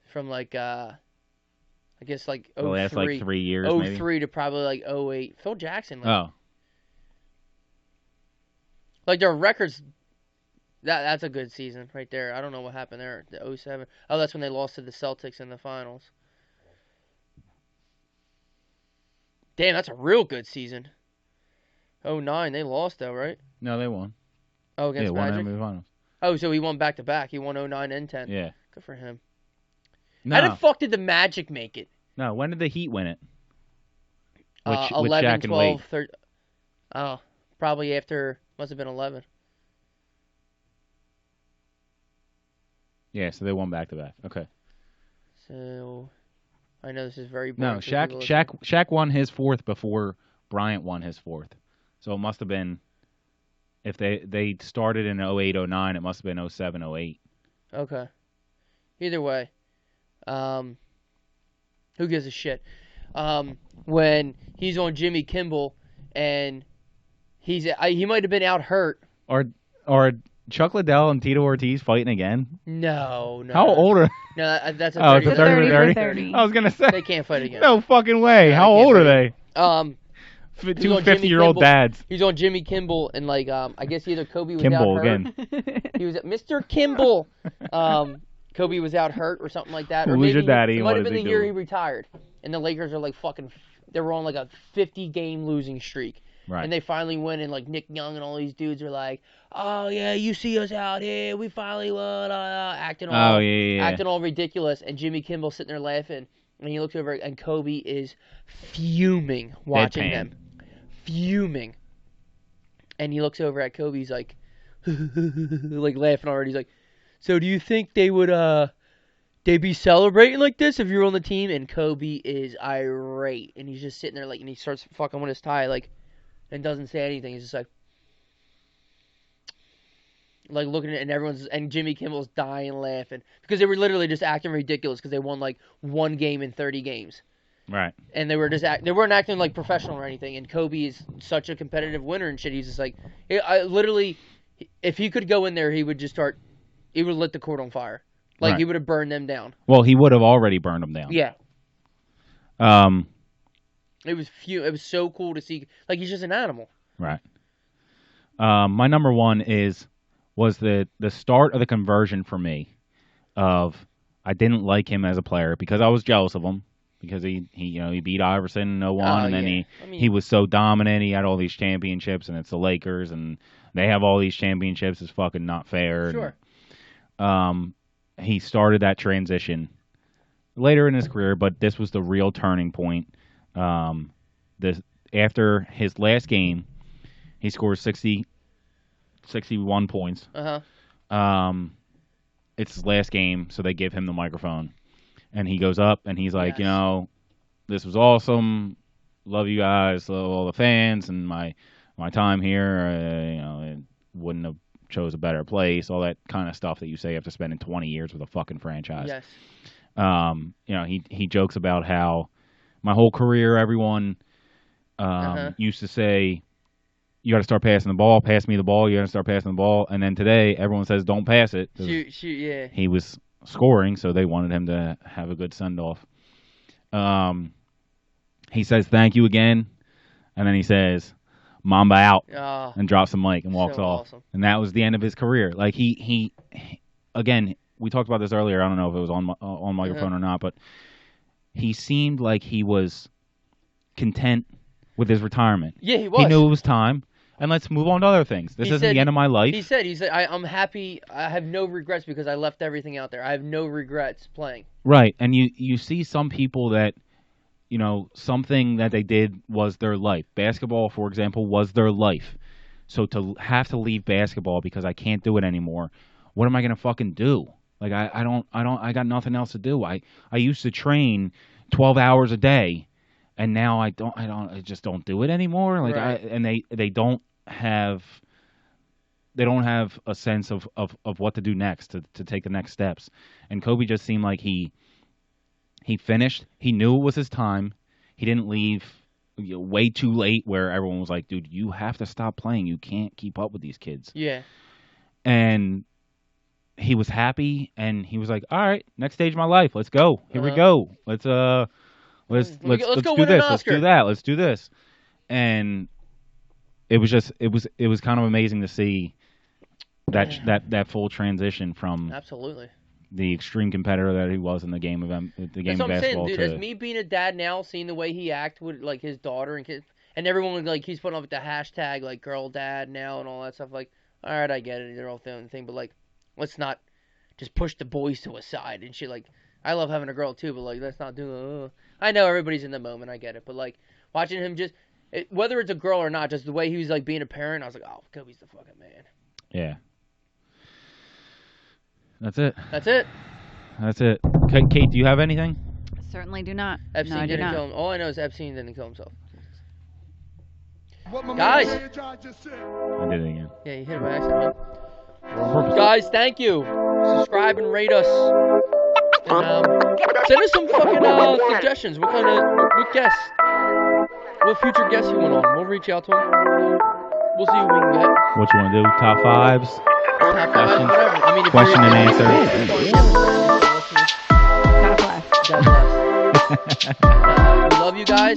from like I guess like 03. The last like 3 years, 03 maybe? to probably like 08. Phil Jackson. Oh. Like their records. That's a good season right there. I don't know what happened there. The 07. Oh, that's when they lost to the Celtics in the finals. Damn, that's a real good season. 09, they lost though, right? No, they won. Oh, against Magic? Won finals. Oh, so he won back-to-back. He won 09 and 10. Yeah. Good for him. No. How the fuck did the Magic make it? No, when did the Heat win it? With 11, Shaq 12, and Wade. 13. Oh, probably after, must have been 11. Yeah, so they won back-to-back. Okay. So, I know this is very boring. No, Shaq won his fourth before Bryant won his fourth. So it must have been, if they started in 08, 09, it must have been 07, 08. Okay. Either way, who gives a shit? When he's on Jimmy Kimmel and he might have been out hurt. Or Chuck Liddell and Tito Ortiz fighting again? No. How old are? No, that's a 30. It's a 30. I was gonna say they can't fight again. No fucking way. How old are they? Two 50-year-old dads. He's on Jimmy Kimmel and like I guess either Kobe was Kimball out hurt. Again. He was Mr. Kimball. Kobe was out hurt or something like that. Who or was maybe your daddy? It might have been the year he retired. And the Lakers are like fucking. They were on like a 50-game losing streak. Right. And they finally win, and like Nick Young and all these dudes are like, "Oh yeah, you see us out here, we finally won," acting all ridiculous. And Jimmy Kimmel sitting there laughing, and he looks over, and Kobe is fuming watching them, fuming. And he looks over at Kobe, he's like, like laughing already. He's like, "So do you think they would they be celebrating like this if you were on the team?" And Kobe is irate, and he's just sitting there like, and he starts fucking with his tie like. And doesn't say anything. He's just like looking at it, and Jimmy Kimmel's dying laughing because they were literally just acting ridiculous because they won like one game in 30 games. Right. And they were just they weren't acting like professional or anything. And Kobe is such a competitive winner and shit. He's just like, literally, if he could go in there, he would just start. He would lit the court on fire. Like he would have burned them down. Well, he would have already burned them down. Yeah. It was so cool to see. Like, he's just an animal. Right. My number one was the start of the conversion for me of I didn't like him as a player because I was jealous of him because he beat Iverson in 01 and then he was so dominant. He had all these championships and it's the Lakers and they have all these championships. It's fucking not fair. Sure. And, he started that transition later in his career, but this was the real turning point. After his last game, he scores 61 points. It's his last game, so they give him the microphone, and he goes up and he's like, this was awesome. Love you guys, love all the fans, and my time here. It wouldn't have chose a better place. All that kind of stuff that you say after spending 20 years with a fucking franchise. Yes. He jokes about how my whole career, everyone used to say, you got to start passing the ball, pass me the ball, you got to start passing the ball. And then today, everyone says, don't pass it. Shoot, yeah. He was scoring, so they wanted him to have a good send-off. He says, thank you again. And then he says, Mamba out, and drops the mic and walks off. Awesome. And that was the end of his career. Like, he again, we talked about this earlier. I don't know if it was on microphone or not, but he seemed like he was content with his retirement. Yeah, he was. He knew it was time, and let's move on to other things. This isn't the end of my life. He said, I'm happy. I have no regrets because I left everything out there. I have no regrets playing. Right, and you see some people that, you know, something that they did was their life. Basketball, for example, was their life. So to have to leave basketball because I can't do it anymore, what am I gonna fucking do? Like I got nothing else to do. I used to train 12 hours a day, and now I just don't do it anymore. Like right. they don't have a sense of what to do next to take the next steps. And Kobe just seemed like he finished. He knew it was his time. He didn't leave way too late where everyone was like, dude, you have to stop playing. You can't keep up with these kids. Yeah. And he was happy, and he was like, all right, next stage of my life. Let's go. Here we go. Let's do this. Let's do that. Let's do this. And it was kind of amazing to see that full transition from absolutely the extreme competitor that he was in the game of basketball. I'm saying, dude, as me being a dad now, seeing the way he acted with like his daughter and kids, and everyone like he's putting up with the hashtag like girl dad now and all that stuff. Like, all right, I get it, they're all doing the thing, but like, let's not just push the boys to a side and shit. Like, I love having a girl too, but like, let's not do. I know everybody's in the moment, I get it, but like watching him just whether it's a girl or not, just the way he was like being a parent, I was like, oh, Kobe's the fucking man. Yeah. That's it. Cait, do you have anything? Certainly do not. Epstein didn't kill him. All I know is Epstein didn't kill himself. Guys! I did it again. Yeah, you hit it by accident, huh? Guys, thank you. Subscribe and rate us. And send us some fucking suggestions. What guests? What future guests you want on? We'll reach out to them. We'll see what we can get. What you want to do? Top fives? Top fives, whatever. I mean, question and answer. God bless. God bless. We love you guys.